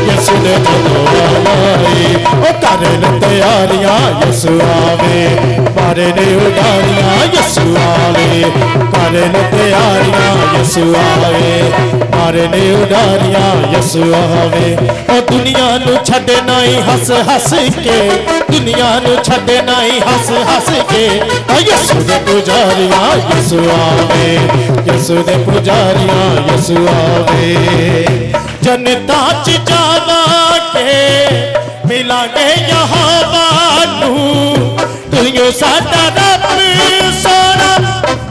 किसने जदों आना है ओ करन तैयारियां यसु आवे मारे ने उडारियां यसु आवे करन तैयारियां यसु आवे मारे ने उडारियां यसु आवे ओ दुनिया नु छड्डे नाई हस हस के दुनिया नु छड्डे नाई हस हस के ओ यसु दे पुजारियां यसु आवे यसु दे पुजारियां यसु आवे जनता च जावा के मिलांगे यहाँ बानू तुझो साडा रब सोना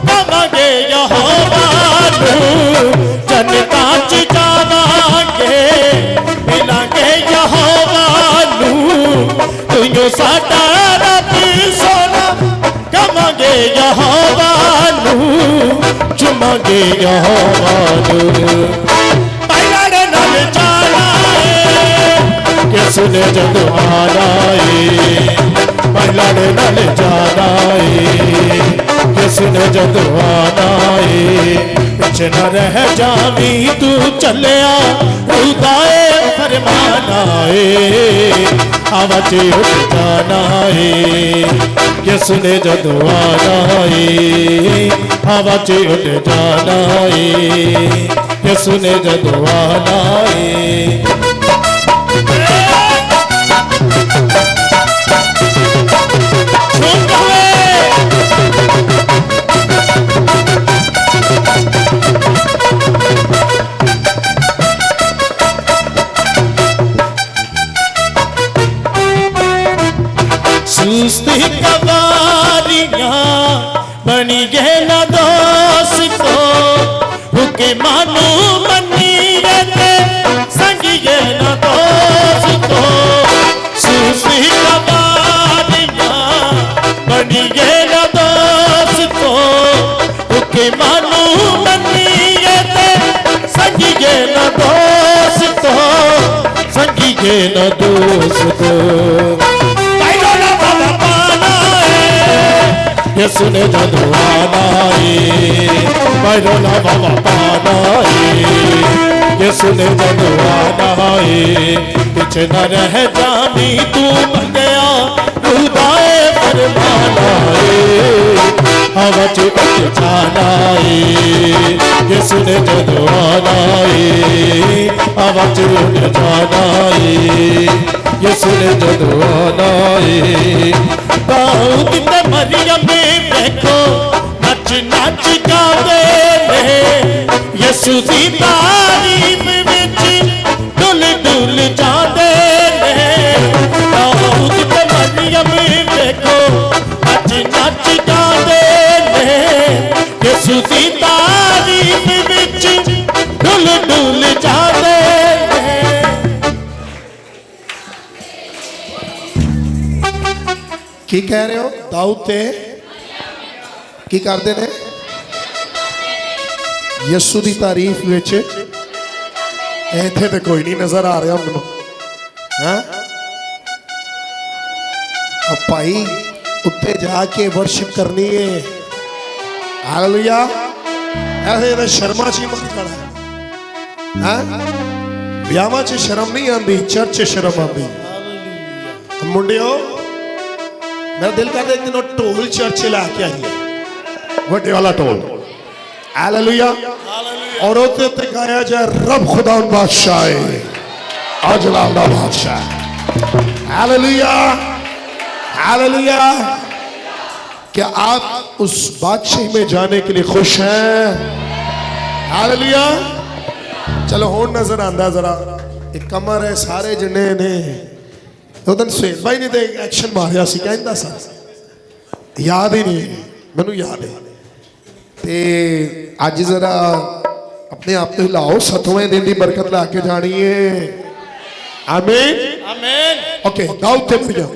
पावांगे यहाँ बानू जनता च जावांगे मिलांगे यहाँ बानू तुझो साडा रब सोना पावांगे यहाँ बानू चुमांगे यहाँ बानू किसने जदों आना है लड़ नल जाना है किसने जदों आना है पिछे न रह जावी तू चलिया रुदाए फरमाना है हवा च उड़ जाना है किसने जदों आना है हवा च उड़ जाना है किसने जदों आना है सुस्ती कवारियां बनी गए न दोस्त को हुके मानू मनी रहते संगिए न दोस्त को सुस्ती कवारियां बनी गए न दोस्त को हुके मानू मनी रहते संगिए न दोस्त को संगिए न दोस्त किसने जदों आना है मैरोला बाबा पाना है किसने जदों आना है पिछे न रह जामी तू बंदिया रुदाए फरमाना है हवा च उड़ जाना है किसने जदों आना है हवा च उड़ जाना है किसने जदों आना है दाऊद ते मरियम देखो नच नच गावे ने यसु दी तारीफ विच डुल डुल जांदे ने दाऊद ते मरियम देखो नच नच गावे ने यसु दी तारीफ विच डुल डुल जांदे की कह रहे हो दाऊद ते की करते ने यसु की तारीफ विच इत्थे ते कोई नहीं नजर आ रहा मैनू हैं अब भाई उत्ते जाके वर्शिप करनी है हालेलुया ऐसे तो शर्मा च मत करना है ब्याहां च शर्म नहीं आती चर्च च शर्म आती मुंडियो मेरा दिल करता एक दिन ढोल चर्च ला के आइए वड्डे वाला ढोल हालेलुया और उत्ते उत्ते गाया जाए रब खुदा बादशाह अजलाल दा बादशाह हालेलुया हालेलुया क्या आप उस बादशाही में जाने के लिए खुश हैं हालेलुया चलो हुण नजर आंदा जरा एक कमर है सारे जने ने उदन सुहेल भाई ने तो एक्शन मारिया सी कहता सा याद ही नहीं मैनू याद है ते अज जरा अपने आप को हिलाओ 7वें दिन की बरकत लाके जानी है आमीन आमीन ओके दाऊद ते मरियम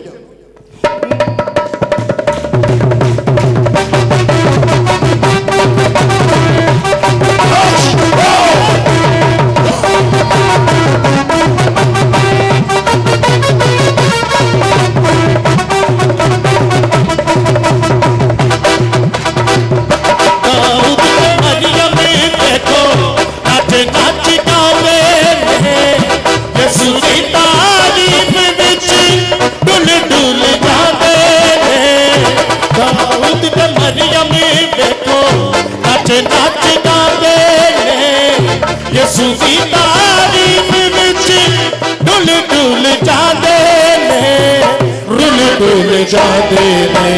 तू ले जा देने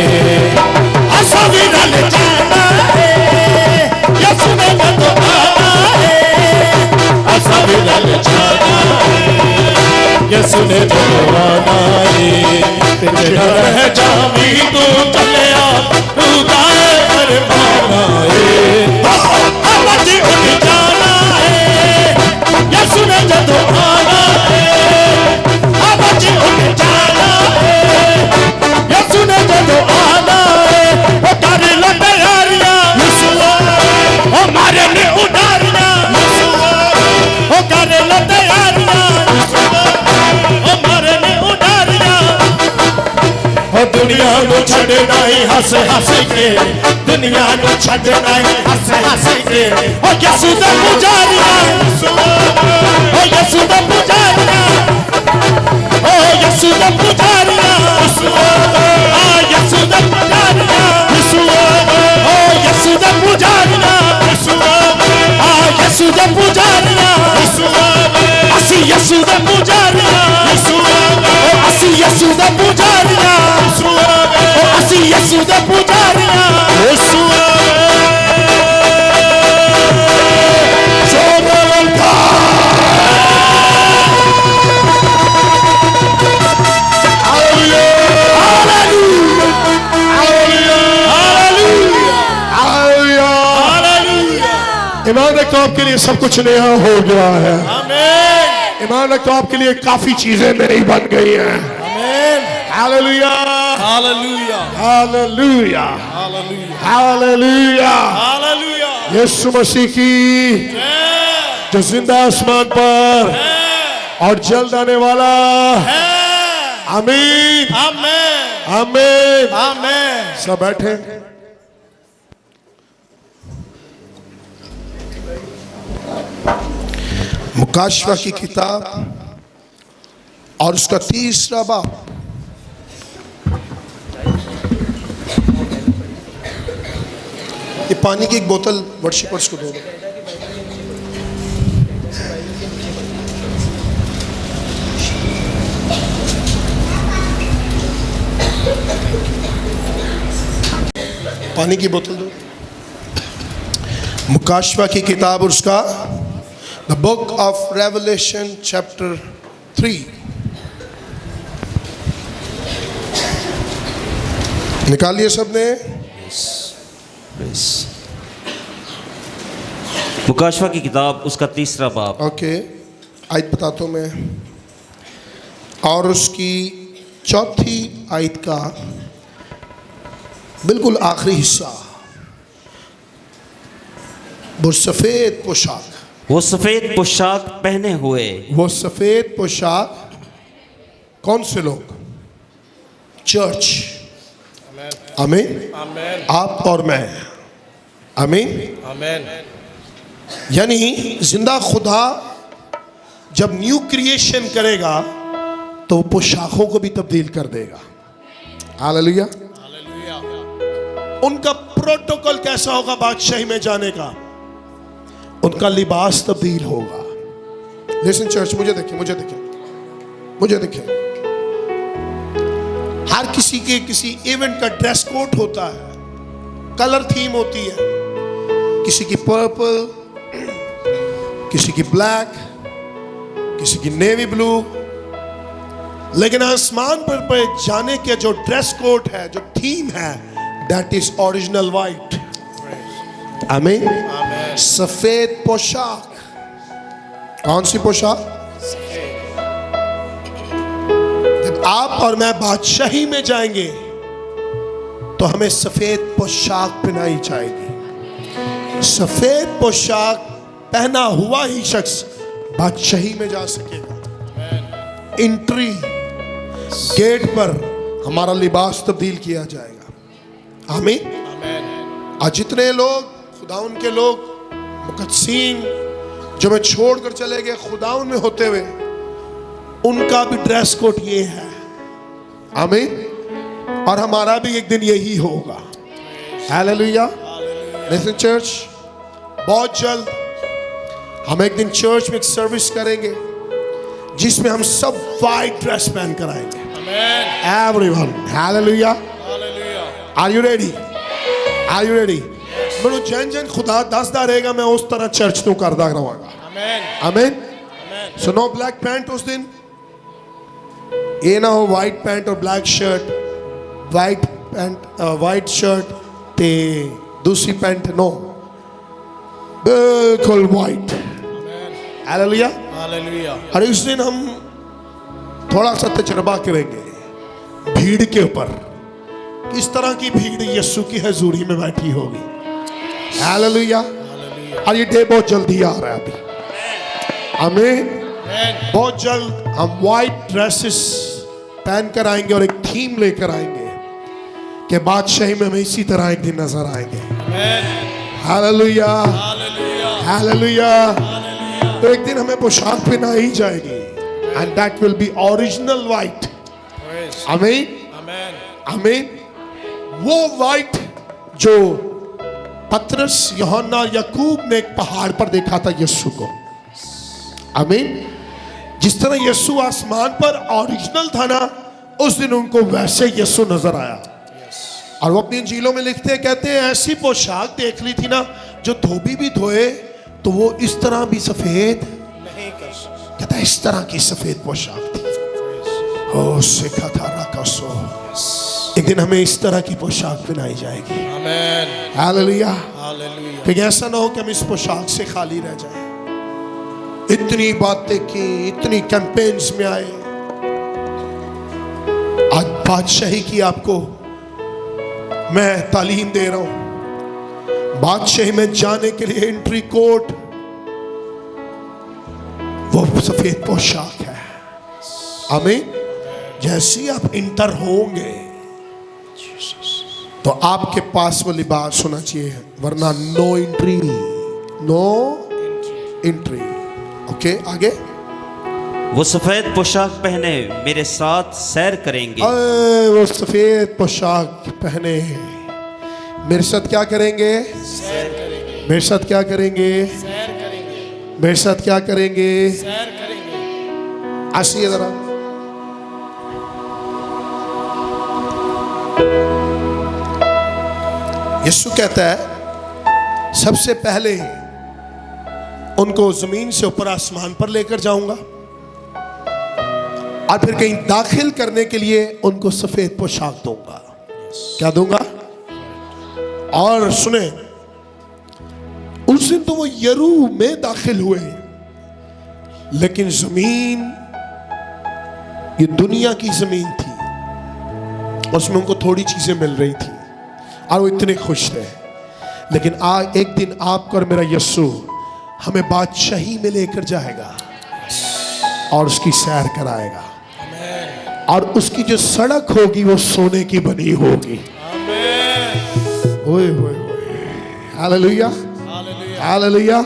असा भी रल जाना है यसु ने जदों आना है असा भी रल जाना है यसु ने जदों आना है तेरा रह जावी तू चलिया तू गाए फरमाना है आवाज़ उठ जाना है यसु ने जदों आना है आवाज़ उठ जाना है यसु ने जदों आना है वो कर लो तैयारियां ओ मारे ने उडारियां ओ कर लो तैयारियां ओ मारे ने उडारियां ओ दुनिया नु छड़ना ही हंस हंस के दुनिया नु छड़ना ही हंस हंस के ओ यसु दा पुजारियां ओ यसु दा पुजारियां ओ यसु दा पुजारियां आ यसु दा पुजारियां ओ यसु दा पुजारियां आ यसु दा पुजारियां असी यसु दा पुजारियां ओ असी यसु दा पुजारियां ओ असी यसु दा पुजारियां ईमान रखो आपके लिए सब कुछ नया हो गया है। ईमान रखो आपके लिए काफी चीजें नई बन गई हैं। Hallelujah hallelujah hallelujah hallelujah hallelujah. यीशु मसीह की जो जिंदा आसमान पर और जल्द आने वाला आमीन आमीन आमीन आमीन। सब बैठे। मुकाशवा की किताब और उसका 30वां बाब। ये पानी की एक बोतल वर्शिपर्स को दो। पानी की बोतल दो। मुकाशवा की किताब और उसका The book of Revelation chapter 3। निकालिए सबने। मुकाशवा की किताब उसका 30वां बाब। ओके, आयत बताता हूँ मैं। और उसकी 4थी आयत का बिल्कुल आखिरी हिस्सा। वो सफेद पोशाक, वो सफेद पोशाक पहने हुए। वो सफेद पोशाक कौन से लोग? चर्च। आमीन। आप और मैं। आमीन आमीन। यानी जिंदा खुदा जब न्यू क्रिएशन करेगा तो पोशाकों को भी तब्दील कर देगा। हालेलुया। उनका प्रोटोकॉल कैसा होगा बादशाही में जाने का? उनका लिबास तब्दील होगा। लिसन चर्च, मुझे देखें, मुझे देखें, मुझे देखें। हर किसी के किसी इवेंट का ड्रेस कोड होता है, कलर थीम होती है। किसी की पर्पल, किसी की ब्लैक, किसी की नेवी ब्लू। लेकिन आसमान पर जाने के जो ड्रेस कोड है, जो थीम है, दैट इज ओरिजिनल वाइट। आमीन। सफेद पोशाक। कौन सी पोशाक? जब आप और मैं बादशाही में जाएंगे तो हमें सफेद पोशाक पहनाई जाएगी। सफेद पोशाक पहना हुआ ही शख्स बादशाही में जा सकेगा। एंट्री गेट पर हमारा लिबास तब्दील किया जाएगा। आमीन। आज जितने लोग खुदाउन के लोग मुकद्दसीन जो मैं छोड़कर चले गए खुदाउन में होते हुए, उनका भी ड्रेस कोड ये है। आमीन। और हमारा भी एक दिन यही होगा। हालेलुया। लिसन चर्च, बहुत जल्द हम एक दिन चर्च में एक सर्विस करेंगे जिसमें हम सब वाइट ड्रेस पहन कर आएंगे। Everyone. Hallelujah. Are you ready? Are you ready? ਮੈਨੂੰ ਜਨ ਖੁਦਾ ਦੱਸਦਾ ਰਹੇਗਾ ਮੈਂ ਉਸ ਤਰ੍ਹਾਂ ਚਰਚ ਨੂੰ ਕਰਦਾ ਰਹਾਂਗਾ ਆਮੀਨ ਸੋ ਨੋ ਬਲੈਕ ਪੈਂਟ ਉਸ ਦਿਨ ਇਹ ਨਾ ਹੋ ਵਾਈਟ ਪੈਂਟ ਔਰ ਬਲੈਕ ਸ਼ਰਟ ਵਾਈਟ ਸ਼ਰਟ ਤੇ दूसरी पैंट नो बिल्कुल वाइट हालेलुया हालेलुया और इस दिन हम थोड़ा सा तजर्बा करेंगे भीड़ के ऊपर किस तरह की भीड़ यीशु की हजूरी में बैठी होगी हालेलुया और ये डे बहुत जल्दी आ रहा है अभी आमीन बहुत जल्द हम वाइट ड्रेसेस पहन कर आएंगे और एक थीम लेकर आएंगे कि बादशाही में हम इसी तरह एक दिन नजर आएंगे हालेलुया हालेलुया तो एक दिन हमें पोशाक पहनाई जाएगी and that will be original white आमीन आमीन वो वाइट जो पतरस यूहन्ना याकूब ने एक पहाड़ पर देखा था यीशु को आमीन जिस तरह यीशु आसमान पर ओरिजिनल था ना उस दिन उनको वैसे यीशु नजर आया और वो अपनी इंजीलों में लिखते हैं कहते हैं ऐसी पोशाक देख ली थी ना जो धोबी भी धोए तो वो इस तरह भी सफेद नहीं कर सकता कहता है इस तरह की सफेद पोशाक थी ओ सिखा था राकासो एक दिन हमें इस तरह की पोशाक पहनाई जाएगी आमीन हालेलुया हालेलुया तो ऐसा ना हो कि हम इस पोशाक से खाली रह जाएं इतनी बातें की इतनी कैंपेन्स में आए आज बादशाही की आपको मैं तालीम दे रहा हूं बादशाही में जाने के लिए एंट्री कोड वो सफेद पोशाक है आमीन जैसे ही आप इंटर होंगे तो आपके पास वो लिबास होना चाहिए वरना नो एंट्री ओके आगे वो सफेद पोशाक पहने मेरे साथ सैर करेंगे वो सफेद पोशाक पहने मेरे साथ क्या करेंगे सैर करेंगे मेरे साथ क्या करेंगे सैर करेंगे मेरे साथ क्या करेंगे सैर करेंगे आइए जरा यीशु कहता है सबसे पहले उनको जमीन से ऊपर आसमान पर लेकर जाऊंगा और फिर कहीं दाखिल करने के लिए उनको सफेद पोशाक दूंगा क्या दूंगा और सुने उस दिन तो वो यरू में दाखिल हुए लेकिन जमीन ये दुनिया की जमीन थी उसमें उनको थोड़ी चीजें मिल रही थी और वो इतने खुश थे लेकिन आज एक दिन आपको और मेरा यीशु हमें बादशाही में लेकर जाएगा और उसकी सैर कराएगा और उसकी जो सड़क होगी वो सोने की बनी होगी ओए ओए हालेलुया हालेलुया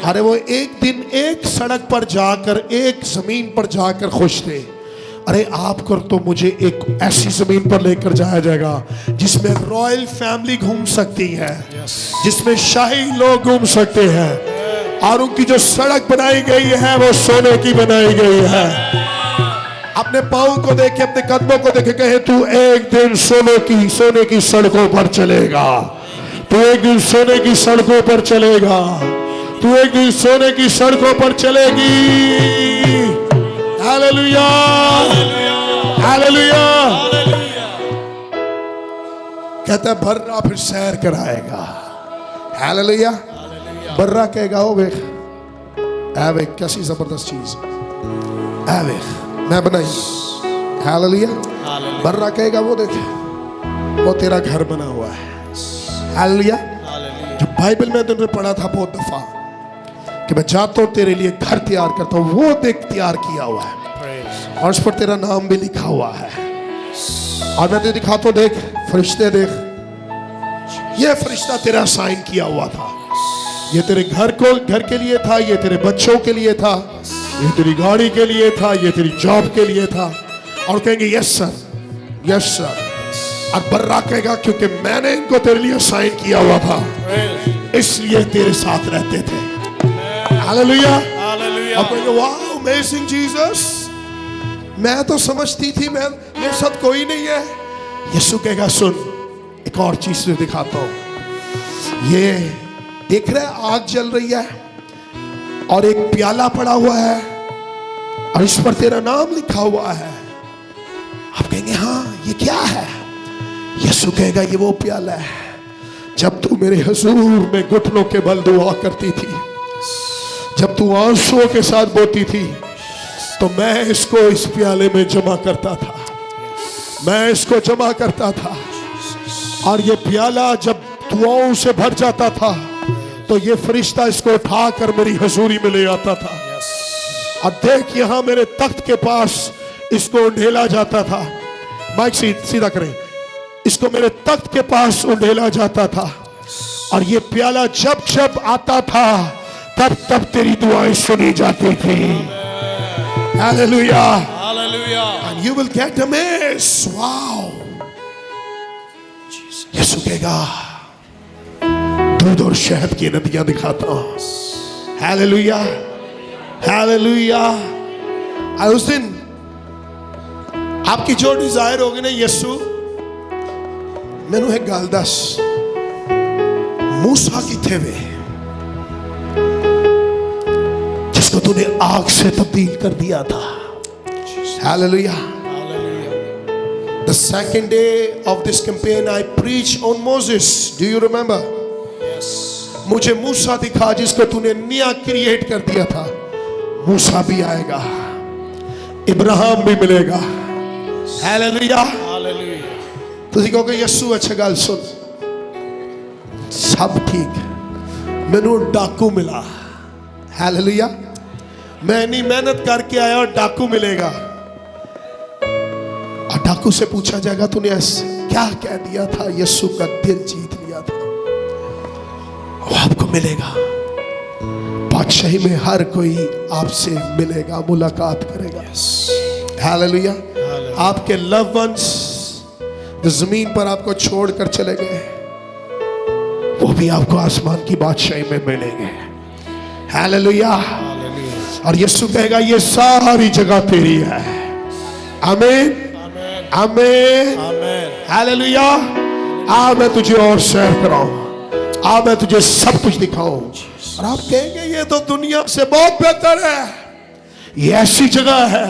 अरे वो एक दिन एक सड़क पर जाकर एक जमीन पर जाकर खुश थे अरे आपको तो मुझे एक ऐसी जमीन पर लेकर जाया जाएगा जिसमें रॉयल फैमिली घूम सकती है जिसमें शाही लोग घूम सकते हैं और उनकी जो सड़क बनाई गई है वो सोने की बनाई गई है अपने पाँव को देखे अपने कदमों को देखे कहे तू एक दिन सोने की सड़कों पर चलेगा तू एक दिन सोने की सड़कों पर चलेगा तू एक दिन सोने की सड़कों पर चलेगी हालेलुया हालेलुया कहता है भर्रा फिर सैर कराएगा हालेलुया बर्रा कहेगा ओ वेख ऐ वेख कैसी जबरदस्त चीज ऐ वेख मैं बनाई हालेलुया बर्रा कहेगा वो देख वो तेरा घर बना हुआ है हालेलुया जो बाइबल में तुमने पढ़ा था बहुत दफा कि मैं जाता हूँ तेरे लिए घर तैयार करता हूँ वो देख तैयार किया हुआ है और उस पर तेरा नाम भी लिखा हुआ है और मैं तुझे दिखाता हूँ देख फरिश्ते देख ये फरिश्ता तेरा साइन किया हुआ था ये तेरे घर के लिए था ये तेरे बच्चों के लिए था ये तेरी गाड़ी के लिए था ये तेरी जॉब के लिए था और कहेंगे यस सर और बर्रा कहेगा क्योंकि मैंने इनको तेरे लिए साइन किया हुआ था इसलिए तेरे साथ रहते थे हालेलुया और कहेंगे वाओ अमेजिंग जीसस मैं तो समझती थी मैं मेरे साथ कोई नहीं है। यीशु कहेगा सुन, एक और चीज से दिखाता हूं। ये देख रहे आग जल रही है और एक प्याला पड़ा हुआ है और इस पर तेरा नाम लिखा हुआ है। आप कहेंगे हाँ ये क्या है? यीशु कहेगा ये वो प्याला है जब तू मेरे हुजूर में घुटनों के बल दुआ करती थी, जब तू आंसुओं के साथ बोती थी, तो मैं इसको इस प्याले में जमा करता था, मैं इसको जमा करता था। और ये प्याला जब दुआओं से भर जाता था तो ये फरिश्ता इसको उठाकर मेरी हुजूरी में ले आता था। और देख यहां मेरे तख्त के पास इसको उंडेला जाता था। माइक सीधा करें, इसको मेरे तख्त के पास उंडेला जाता था। और ये प्याला जब जब आता था तब तब तेरी दुआएं सुनी जाती थी। Hallelujah, hallelujah. and you will get amazed. Wow. यीशु कहेगा दूध और शहद की नदियां दिखाता हूं। Hallelujah, hallelujah. और उस दिन आपकी जो डिजायर होगी ना, यीशु मैनू एक गल दस, मूसा किथे वे जिसको तूने आग से तब्दील कर दिया था। Hallelujah. The second day of this campaign I preached on Moses. Do you remember? मुझे मूसा दिखा जिसको तूने नया क्रिएट कर दिया था। मूसा भी आएगा, इब्राहिम भी मिलेगा। Hallelujah, hallelujah. ਤੁਸੀਂ ਕਹੋਗੇ ਯਿਸੂ ਅੱਛਾ ਗੱਲ ਸੁਣ, ਸਭ ਠੀਕ, ਮੈਨੂੰ डाकू मिला। हालेलुया, मैं नहीं मेहनत करके आया और डाकू मिलेगा। और डाकू से पूछा जाएगा तूने क्या कह दिया था, यीशु का दिल जीत लिया था। वो आपको मिलेगा। बादशाही में हर कोई आपसे मिलेगा, मुलाकात करेगा। हालेलुया। आपके लव वंस जो जमीन पर आपको छोड़कर चले गए, वो भी आपको आसमान की बादशाही में मिलेंगे। हालेलुया। और यीशु कहेगा ये सारी जगह तेरी है। आमीन, आमीन, हालेलुया। आ मैं तुझे और सैर कराऊं, आ मैं तुझे सब कुछ दिखाऊं। और आप कहेंगे ये तो दुनिया से बहुत बेहतर है, ये ऐसी जगह है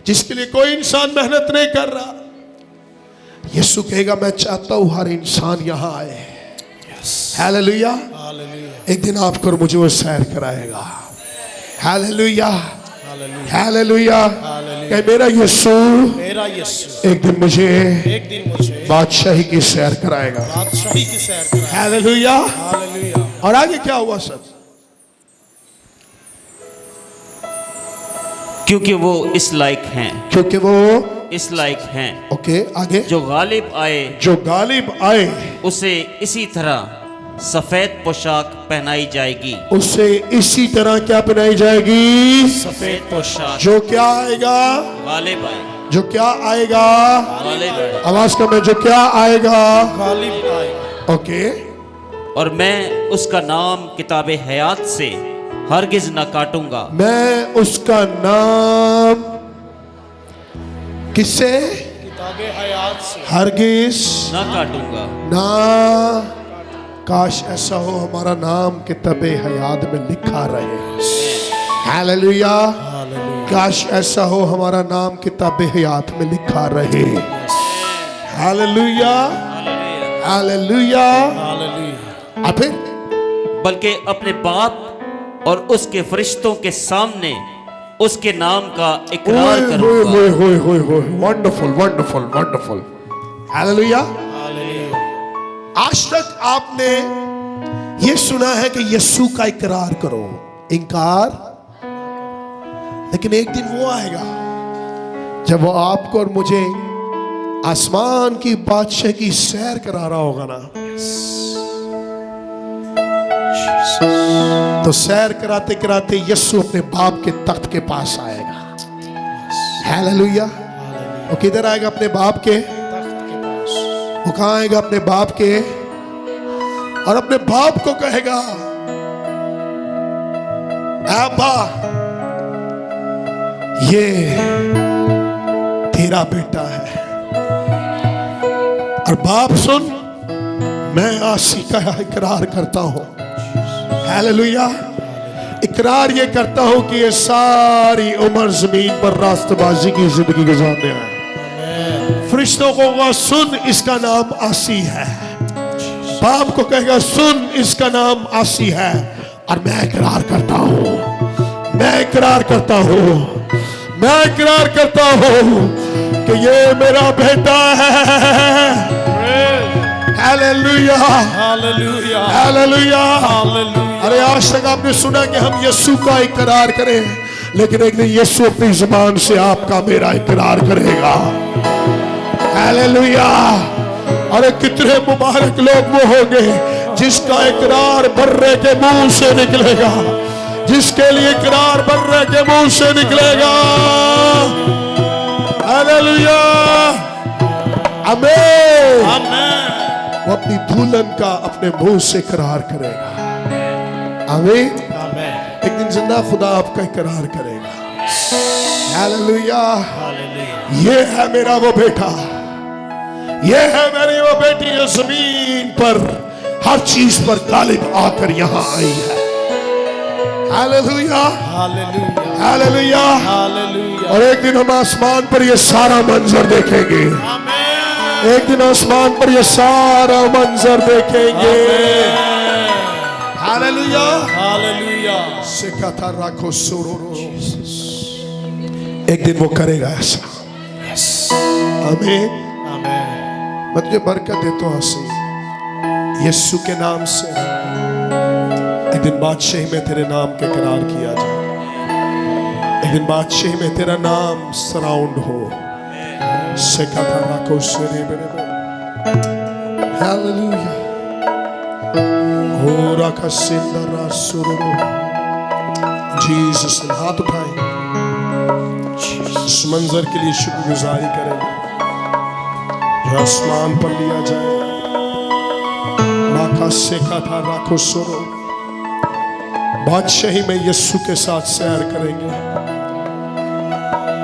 जिसके लिए कोई इंसान मेहनत नहीं कर रहा। यीशु कहेगा मैं चाहता हूं हर इंसान यहां आए। हालेलुया। एक दिन आपको और मुझे वो सैर कराएगा। Hallelujah, hallelujah. कहे मेरा यीशु एक दिन मुझे बादशाही की सैर कराएगा। हालेलुया। और आगे क्या हुआ सर? क्योंकि वो इस लायक हैं, क्योंकि वो इस लायक हैं। ओके, आगे। जो गालिब आए, जो गालिब आए उसे इसी तरह सफेद पोशाक पहनाई जाएगी। उसे इसी तरह क्या पहनाई जाएगी? सफेद पोशाक। जो क्या आएगा? गालिब आए। जो क्या आएगा? गालिब आए। आवाज का मैं, जो क्या आएगा? गालिब आएगा। ओके। और मैं उसका नाम किताबे हयात से हरगिज न काटूंगा। मैं उसका नाम किससे? किताबे हयात से हरगिज न काटूंगा। ना। काश ऐसा हो हमारा नाम किताबे हयात में लिखा रहे। हालेलुया। काश ऐसा हो हमारा नाम किताबे हयात में लिखा रहे। Hallelujah, hallelujah. और फिर बल्कि अपने बाप और उसके फरिश्तों के सामने उसके नाम का इकरार करूंगा। Wonderful, wonderful, wonderful. हालेलुया। आज तक आपने ये सुना है कि यीशु का इकरार करो, इनकार। लेकिन एक दिन वो आएगा जब वो आपको और मुझे आसमान की बादशाह की सैर करा रहा होगा ना, तो सैर कराते कराते यीशु अपने बाप के तख्त के पास आएगा। हालेलुया। वो किधर आएगा? अपने बाप के तख्त के पास। वो कहां आएगा? अपने बाप के। और अपने बाप को कहेगा अब्बा, ये मेरा बेटा है। और बाप सुन, मैं आसी का इकरार करता हूं, हालेलुया, इकरार ये करता हूं कि ये सारी उम्र जमीन पर रास्तबाजी की जिंदगी गुजारने आया। फरिश्तों को कहा सुन, इसका नाम आसी है। बाप को कहेगा सुन, इसका नाम आसी है। और मैं इकरार करता हूं, मैं इकरार करता हूं, मैं इकरार करता हूं कि ये मेरा बेटा है। Hallelujah, hallelujah, hallelujah, hallelujah. अरे आज तक आपने सुना कि हम यीशु का इकरार करें, लेकिन एक दिन यीशु अपनी जुबान से आपका मेरा इकरार करेगा। हालेलुया। अरे कितने मुबारक लोग वो होंगे जिसका इकरार बर्रे के मुंह से निकलेगा, जिसके लिए इकरार बर्रे के मुंह से निकलेगा। हालेलुया, आमीन, आमीन। वो अपनी दुल्हन का अपने मुंह से इकरार करेगा। आमीन, आमीन। एक दिन जिंदा खुदा आपका इकरार करेगा। Hallelujah, hallelujah. ये है मेरा वो बेटा, ये है मेरी वो बेटी जो जमीन पर हर चीज पर गालिब आकर यहां आई है। Hallelujah, hallelujah, hallelujah. हालेलुया। और एक दिन हम आसमान पर ये सारा मंजर देखेंगे। आमीन। एक दिन आसमान पर ये सारा मंजर देखेंगे। Hallelujah, hallelujah. सिखाता राखो सुरोरो। एक दिन वो करेगा ऐसा। आमीन। आमीन। मैं तुझे बरकत देता हूं हंसी, यीशु के नाम से एक दिन बादशाही में तेरे नाम के करार किया जाए। एक दिन बादशाही में तेरा नाम सराउंड हो। सिखाता राखो सुरे मेरे। हालेलुया। हो राखा सिंदरा सुरोरो। जीसस, हाथ उठाएं, इस मंजर के लिए शुक्रगुजारी करेंगे जो आसमान पर लिया जाए। राखा सेका था राखो सुरो। बादशाही में यीशु के साथ सैर करेंगे,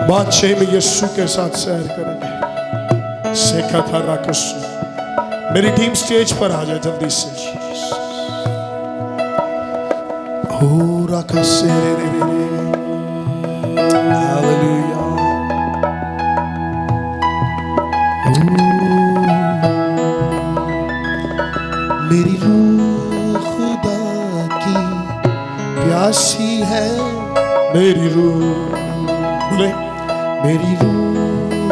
बादशाही में यीशु के साथ सैर करेंगे। सेका था राखो सुरो। मेरी टीम स्टेज पर आ जाए जल्दी से। हो राखा से रे रे रे रे। हालेलुया। मेरी रूह खुदा की प्यासी है, मेरी रूह, बोले, मेरी रूह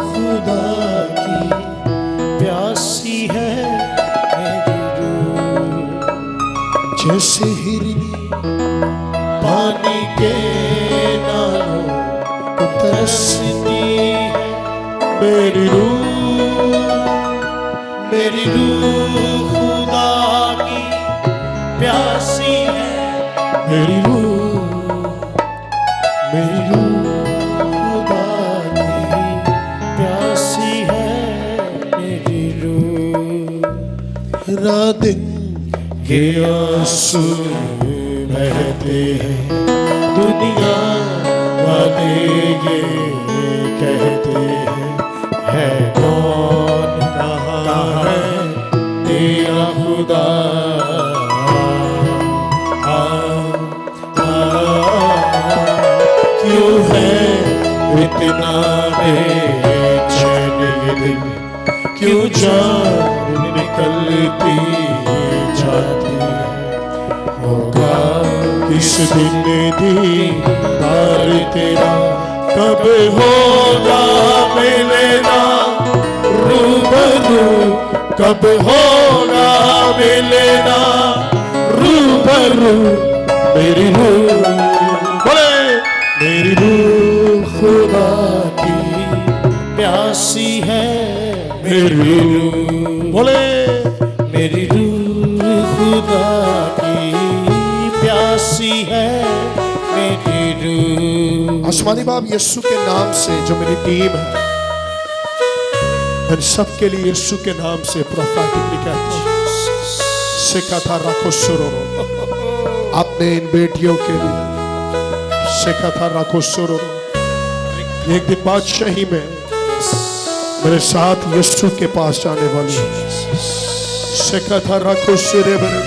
खुदा की प्यासी है मेरी रूह, जैसे हिरनी पानी के नालों को तरसती है। मेरी रूह, मेरी रूह खुदा की प्यासी है मेरी रूह, मेरी रूह खुदा की प्यासी है मेरी रूह। रात दिन के आंसू बहते हैं, दुनिया वाले ये कहते हैं, है कौन कहाँ है तेरा खुदा। क्यों है इतना बेचैन ये दिल, क्यों जान निकलती जाती है। होगा किस दिन दीदार तेरा, कब होगा मिलना रूबरू, कब होगा मिलना रूबरू। मेरी रूह, बोले, मेरी रूह खुदा की प्यासी है मेरी रूह, बोले, मेरी रूह खुदा की प्यासी है मेरी रूह। आसमानी बाप यीशु के नाम से जो मेरी टीम है, मैं सबके लिए यीशु के नाम से प्रोफेटिकली कहता हूं, सिखा था राखो सुरो। आपने इन बेटियों के लिए सिखा था राखो सुरो। एक दिन बादशाही में मेरे साथ यीशु के पास जाने वाली शेकथा राखो शेरे बरे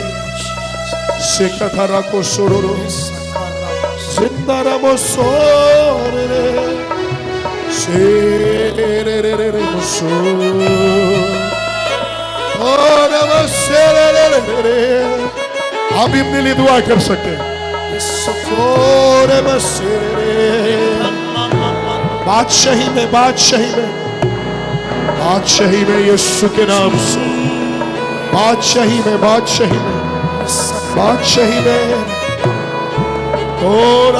शेकथा राखो सोरो जिंदा रमो सोरे शेरे रे रे रे सो और शेरे रे रे रे आप भी अपने लिए दुआ कर सकते हैं। बादशाही में बादशाही में बादशाही में यीशु के नाम से बादशाही में बादशाही में बादशाही में और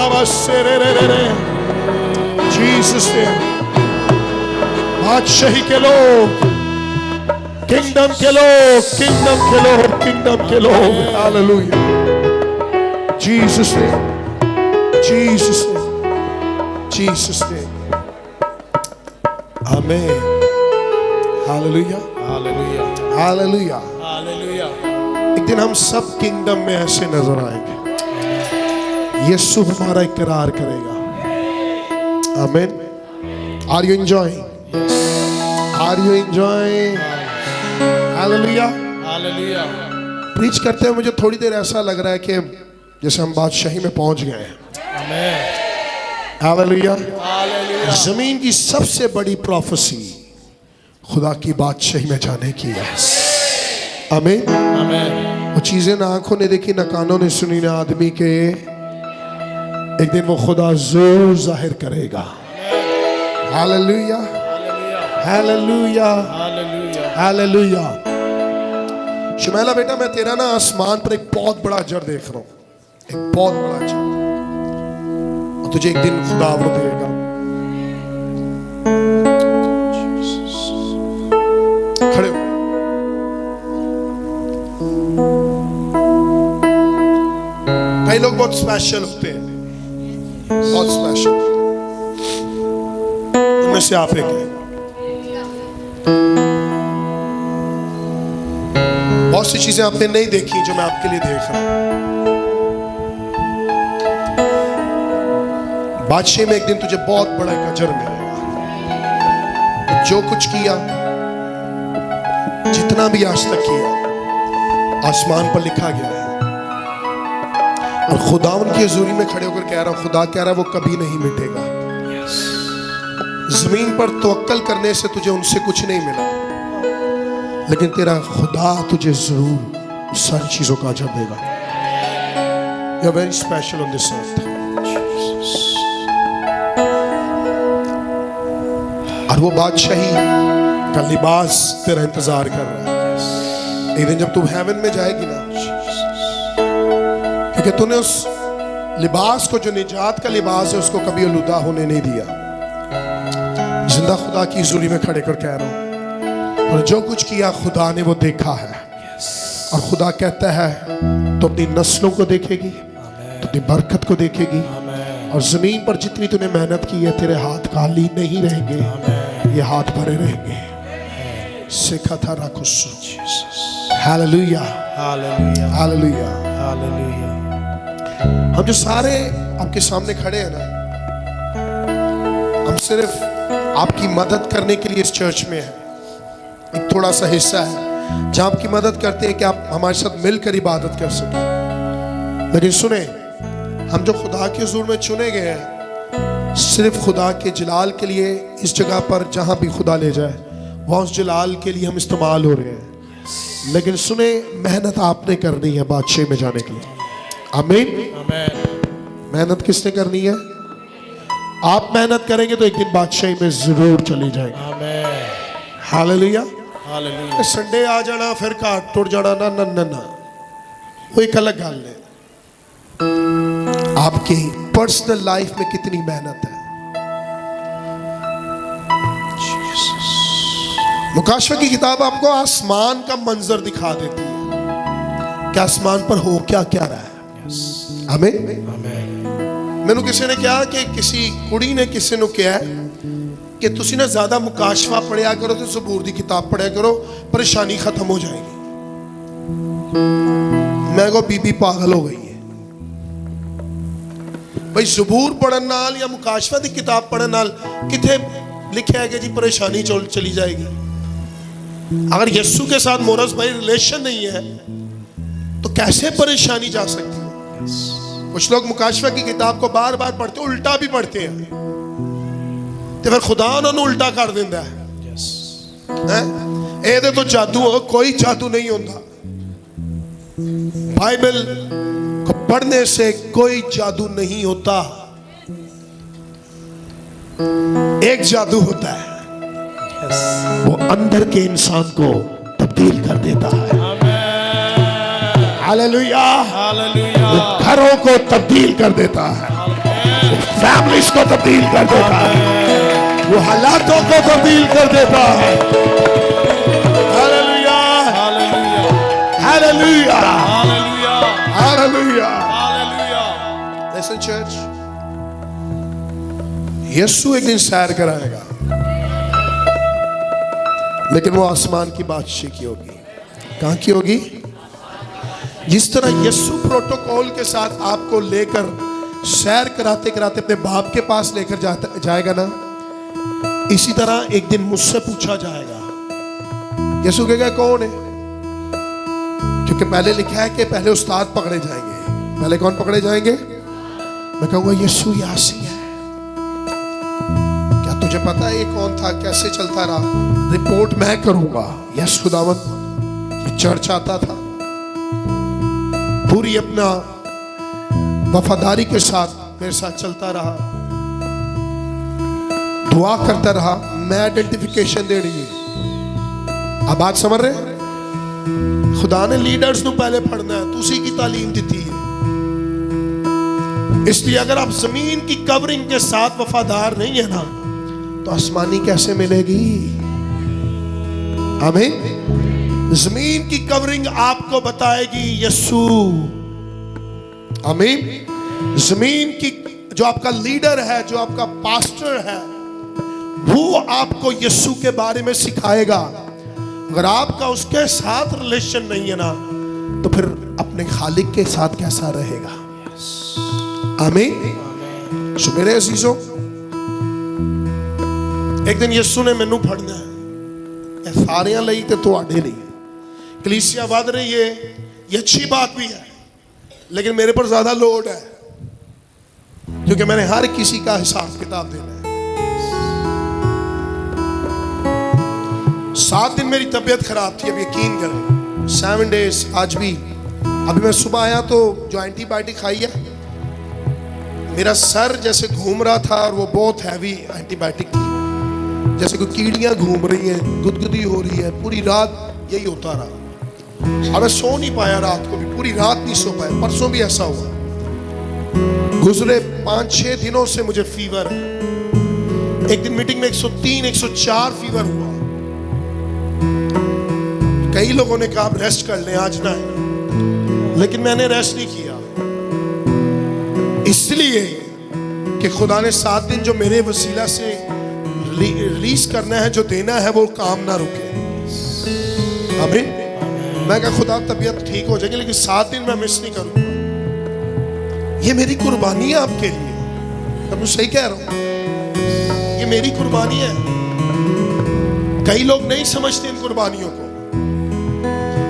जीसस ने बादशाही के लोग किंगडम के लोग किंगडम के लोग किंगडम के लोग हालेलुया जीसस ने जीसस ने जीसस ने आमीन हालेलुया हालेलुया हालेलुया हालेलुया। एक दिन हम सब किंगडम में ऐसे नजर आएंगे यीशु हमारा इकरार करेगा आमीन are you enjoying are you enjoying hallelujah hallelujah. Preach करते हुए मुझे थोड़ी देर ऐसा लग रहा है कि जैसे हम बादशाही में पहुंच गए हैं आमीन हालेलुया हालेलुया। जमीन की सबसे बड़ी प्रोफेसी खुदा की बादशाही में जाने की है आमीन आमीन। वो चीजें ना आंखों ने देखी ना कानों ने सुनी ना आदमी के एक दिन वो खुदा जोर जाहिर करेगा hallelujah hallelujah hallelujah hallelujah. Shumaila बेटा मैं तेरा ना आसमान पर एक बहुत बड़ा अजर देख रहा हूं एक बहुत बड़ा अजर और तुझे एक दिन खुदा वो देगा खड़े हो कई लोग बहुत स्पेशल होते हैं बहुत स्पेशल उनमें से आप एक हैं बहुत सी चीजें आपने नहीं देखी जो मैं आपके लिए देख रहा हूं बादशाह में एक दिन तुझे बहुत बड़ा एक अजर मिलेगा जो कुछ किया जितना भी आज तक किया आसमान पर लिखा गया है और खुदा उनकी हजूरी में खड़े होकर कह रहा हूं खुदा कह रहा है वो कभी नहीं मिटेगा जमीन पर तवक्कल करने से तुझे उनसे कुछ नहीं मिला लेकिन तेरा खुदा तुझे जरूर सारी चीजों का अजर देगा you are very special on this earth और वो बादशाही का लिबास तेरा इंतजार कर रहा है एक दिन जब तू हेवन में जाएगी ना क्योंकि तूने उस लिबास को जो निजात का लिबास है उसको कभी आलूदा होने नहीं दिया जिंदा खुदा की हजूरी में खड़े कर कह रहा हूं और जो कुछ किया खुदा ने वो देखा है और खुदा कहता है तो अपनी नस्लों को देखेगी तो अपनी बरकत को देखेगी और जमीन पर जितनी तूने मेहनत की है तेरे हाथ खाली नहीं रहेंगे ये हाथ भरे रहेंगे सीखा था राखुसु हालेलुया हालेलुया हालेलुया हालेलुया। हम जो सारे आपके सामने खड़े हैं ना हम सिर्फ आपकी मदद करने के लिए इस चर्च में हैं एक थोड़ा सा हिस्सा है जहां आपकी मदद करते हैं कि आप हमारे साथ मिलकर इबादत कर सकें लेकिन सुने हम जो खुदा के हुजूर में चुने गए हैं सिर्फ खुदा के जलाल के लिए इस जगह पर जहां भी खुदा ले जाए वहां उस जलाल के लिए हम इस्तेमाल हो रहे हैं लेकिन सुने मेहनत आपने करनी है बादशाह में जाने के लिए आमीन आमीन। मेहनत किसने करनी है आप मेहनत करेंगे तो एक दिन बादशाही में जरूर चली जाएंगे आमीन हालेलुया हालेलुया। संडे आ जाना फिर घाट टुट जाना ना ना ना ना वो एक अलग गल है आपकी पर्सनल लाइफ में कितनी मेहनत है मुकाशवा की किताब आपको आसमान का मंजर दिखा देती है कि आसमान पर हो क्या क्या रहा है आमीन मैनू किसी ने कहा कि किसी कुड़ी ने किसी ने कहा कि तुसी ना ज्यादा मुकाशवा पढ़िया करो तो ज़बूर की किताब पढ़िया करो परेशानी खत्म हो जाएगी मैं को बीबी पागल हो गई है भाई ज़बूर पढ़न नाल या मुकाशवा की किताब पढ़न नाल किथे लिखा है कि जी परेशानी चली जाएगी। अगर यीशु के साथ मोरस भाई रिलेशन नहीं है तो कैसे परेशानी जा सकती है? कुछ लोग मुकाशवा की किताब को बार बार पढ़ते, उल्टा भी पढ़ते हैं, तो फिर खुदा उन्होंने उल्टा कर देता है। ये तो जादू हो, कोई जादू नहीं होता। बाइबल को पढ़ने से कोई जादू नहीं होता। एक जादू होता है, वो अंदर के इंसान को तब्दील कर देता है। हालेलुया, वो घरों को तब्दील कर देता है, वो फैमिलीज को तब्दील कर देता है, वो हालातों को तब्दील कर देता है। Hallelujah, hallelujah, hallelujah. Listen church, यीशु एक दिन सैर कराएगा, लेकिन वो आसमान की बादशाही की होगी। कहां की होगी? जिस तरह यीशु प्रोटोकॉल के साथ आपको लेकर सैर कराते कराते अपने बाप के पास लेकर जाएगा ना, इसी तरह एक दिन मुझसे पूछा जाएगा, यीशु कहेगा कौन है? क्योंकि पहले लिखा है कि पहले उस्ताद पकड़े जाएंगे। पहले कौन पकड़े जाएंगे? मैं कहूंगा यीशु यासी है। क्या तुझे पता है ये कौन था, कैसे चलता रहा? रिपोर्ट मैं करूंगा। यस खुदावंद, ये चर्च आता था, पूरी अपना वफादारी के साथ मेरे साथ चलता रहा, दुआ करता रहा, मैं आइडेंटिफिकेशन देनी है। आप बात समझ रहे हैं? खुदा ने लीडर्स को पहले पढ़ना है, तो उसी की तालीम दी है। इसलिए अगर आप जमीन की कवरिंग के साथ वफादार नहीं है ना, तो आसमानी कैसे मिलेगी? आमीन। जमीन की कवरिंग आपको बताएगी यीशु। आमीन। जमीन की जो आपका लीडर है, जो आपका पास्टर है, वो आपको यीशु के बारे में सिखाएगा। अगर आपका उसके साथ रिलेशन नहीं है ना, तो फिर अपने खालिक के साथ कैसा रहेगा? आमीन। सो मेरे अजीजों, एक दिन यीशु ने मैनू फड़ना है, सारियां लई ते तुहाडे नहीं। कलीसिया वध रही है, ये अच्छी बात भी है, लेकिन मेरे पर ज्यादा लोड है, क्योंकि मैंने हर किसी का हिसाब किताब देना है। 7 दिन मेरी तबीयत खराब थी, अब यकीन करें 7 days। आज भी अभी मैं सुबह आया तो जो एंटीबायोटिक खाई है, मेरा सर जैसे घूम रहा था, और वो बहुत हैवी एंटीबायोटिक थी, जैसे कोई कीड़ियां घूम रही हैं, गुदगुदी हो रही है। पूरी रात यही होता रहा, और मैं सो नहीं पाया, रात को भी पूरी रात नहीं सो पाया। परसों भी ऐसा हुआ। गुजरे 5-6 दिनों से मुझे फीवर है। एक दिन मीटिंग में 103-104 फीवर हुआ। कई लोगों ने कहा आप रेस्ट कर लें, आज ना है, लेकिन मैंने रेस्ट नहीं किया, इसलिए कि खुदा ने 7 दिन जो मेरे वसीला से रिलीज करना है, जो देना है, वो काम ना रुके। आमीन। मैं कहा खुदा तबीयत ठीक हो जाएगी, लेकिन 7 दिन मैं मिस नहीं करूंगा। ये मेरी कुर्बानी है आपके लिए। तब मैं सही कह रहा हूं, ये मेरी कुर्बानी है। कई लोग नहीं समझते इन कुर्बानियों को।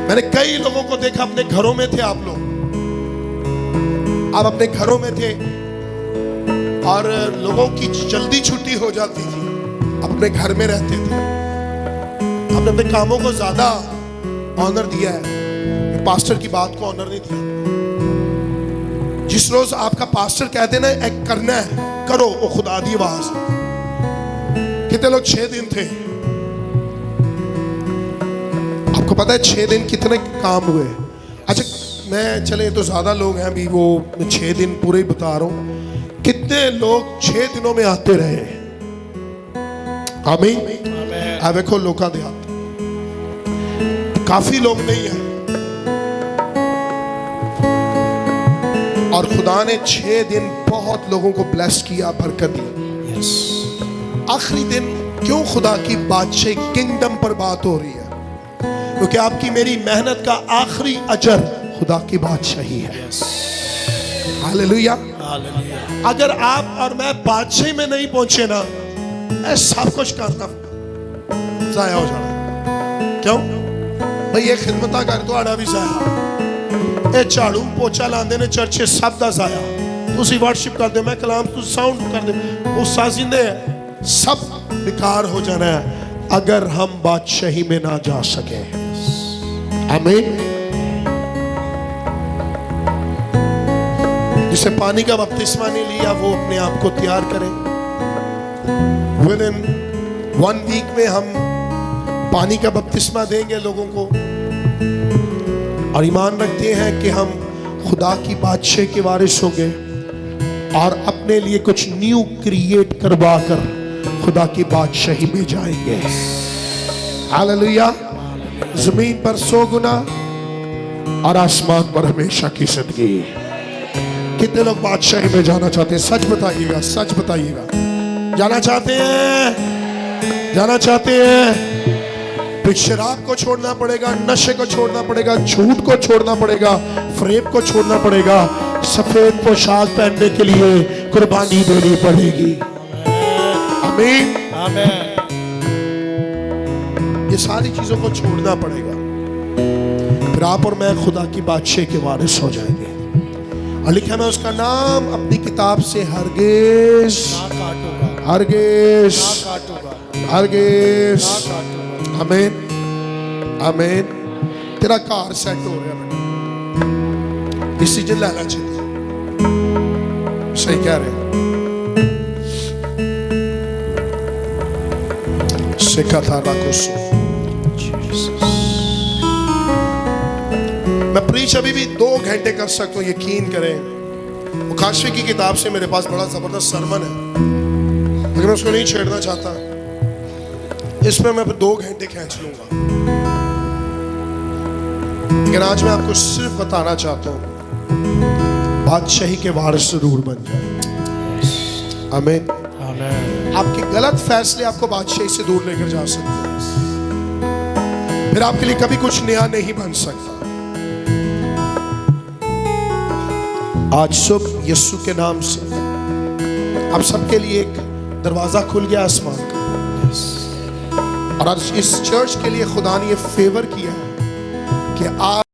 मैंने कई लोगों को देखा, अपने घरों में थे आप लोग, आप अपने घरों में थे, और लोगों की जल्दी छुट्टी हो जाती थी, आप अपने घर में रहते थे, आपने अपने कामों को ज्यादा ऑनर दिया है, पास्टर की बात को ऑनर नहीं दिया। जिस रोज आपका पास्टर कहते ना एक करना है, करो, वो खुदा दी आवाज। कितने लोग 6 दिन थे? आपको पता है 6 दिन कितने काम हुए? अच्छा, मैं चले तो ज्यादा लोग हैं अभी, वो 6 दिन पूरे ही बता रहा हूं। कितने लोग 6 दिनों में आते रहे? आमीन। आ देखो लोका दे हाथ, काफी लोग नहीं है, और खुदा ने 6 दिन बहुत लोगों को ब्लेस किया, बरकत दी। आखिरी दिन क्यों खुदा की बादशाही किंगडम पर बात हो रही है? क्योंकि आपकी मेरी मेहनत का आखिरी अजर खुदा की बादशाही है। हालेलुया। अगर आप और मैं बादशाही में नहीं पहुंचे ना, ए सब कुछ करता जाया हो जाना क्यों भाई ये खिदमत कर तो भी जाया ए झाड़ू पोचा लाते ने चर्चे सब का जाया तुसी वर्शिप करते मैं कलाम तू साउंड करते वो साजिंदे सब बेकार हो जाना है अगर हम बादशाही में ना जा सके आमीन जिसे पानी का बपतिस्मा नहीं लिया वो अपने आप को तैयार करे विद इन 1 वीक में हम पानी का बपतिस्मा देंगे लोगों को और ईमान रखते हैं कि हम खुदा की बादशाह के वारिस होंगे और अपने लिए कुछ न्यू क्रिएट करवा कर खुदा की बादशाही में जाएंगे हालेलुया जमीन पर 100 गुना और आसमान पर हमेशा की जिंदगी कितने लोग बादशाही में जाना चाहते हैं सच बताइएगा जाना चाहते हैं फिर शराब को छोड़ना पड़ेगा नशे को छोड़ना पड़ेगा झूठ को छोड़ना पड़ेगा फरेब को छोड़ना पड़ेगा सफेद पोशाक पहनने के लिए कुर्बानी देनी पड़ेगी आमीन आमीन ये सारी चीजों को छोड़ना पड़ेगा फिर आप और मैं खुदा की बादशाह के वारिस हो जाएंगे और लिखा मैं उसका नाम अपनी किताब से हरगिज़ आमीन आमीन तेरा कार सेट हो गया बेटा डिसीजन लेना चाहिए सही कह रहे हैं सिखा था मैं प्रीच अभी भी 2 घंटे कर सकता हूँ यकीन करें मुकाशवे की किताब से मेरे पास बड़ा जबरदस्त सरमन है लेकिन मैं उसको नहीं छेड़ना चाहता इसमें मैं 2 घंटे खींच लूंगा लेकिन आज मैं आपको सिर्फ बताना चाहता हूं बादशाही के वारिस जरूर बन जाए आमीन आपके गलत फैसले आपको बादशाही से दूर लेकर जा सकते हैं फिर आपके लिए कभी कुछ नया नहीं बन सकता आज सुबह यीशु के नाम से आप सबके लिए एक दरवाजा खुल गया आसमान का और आज इस चर्च के लिए खुदा ने ये फेवर किया है कि आप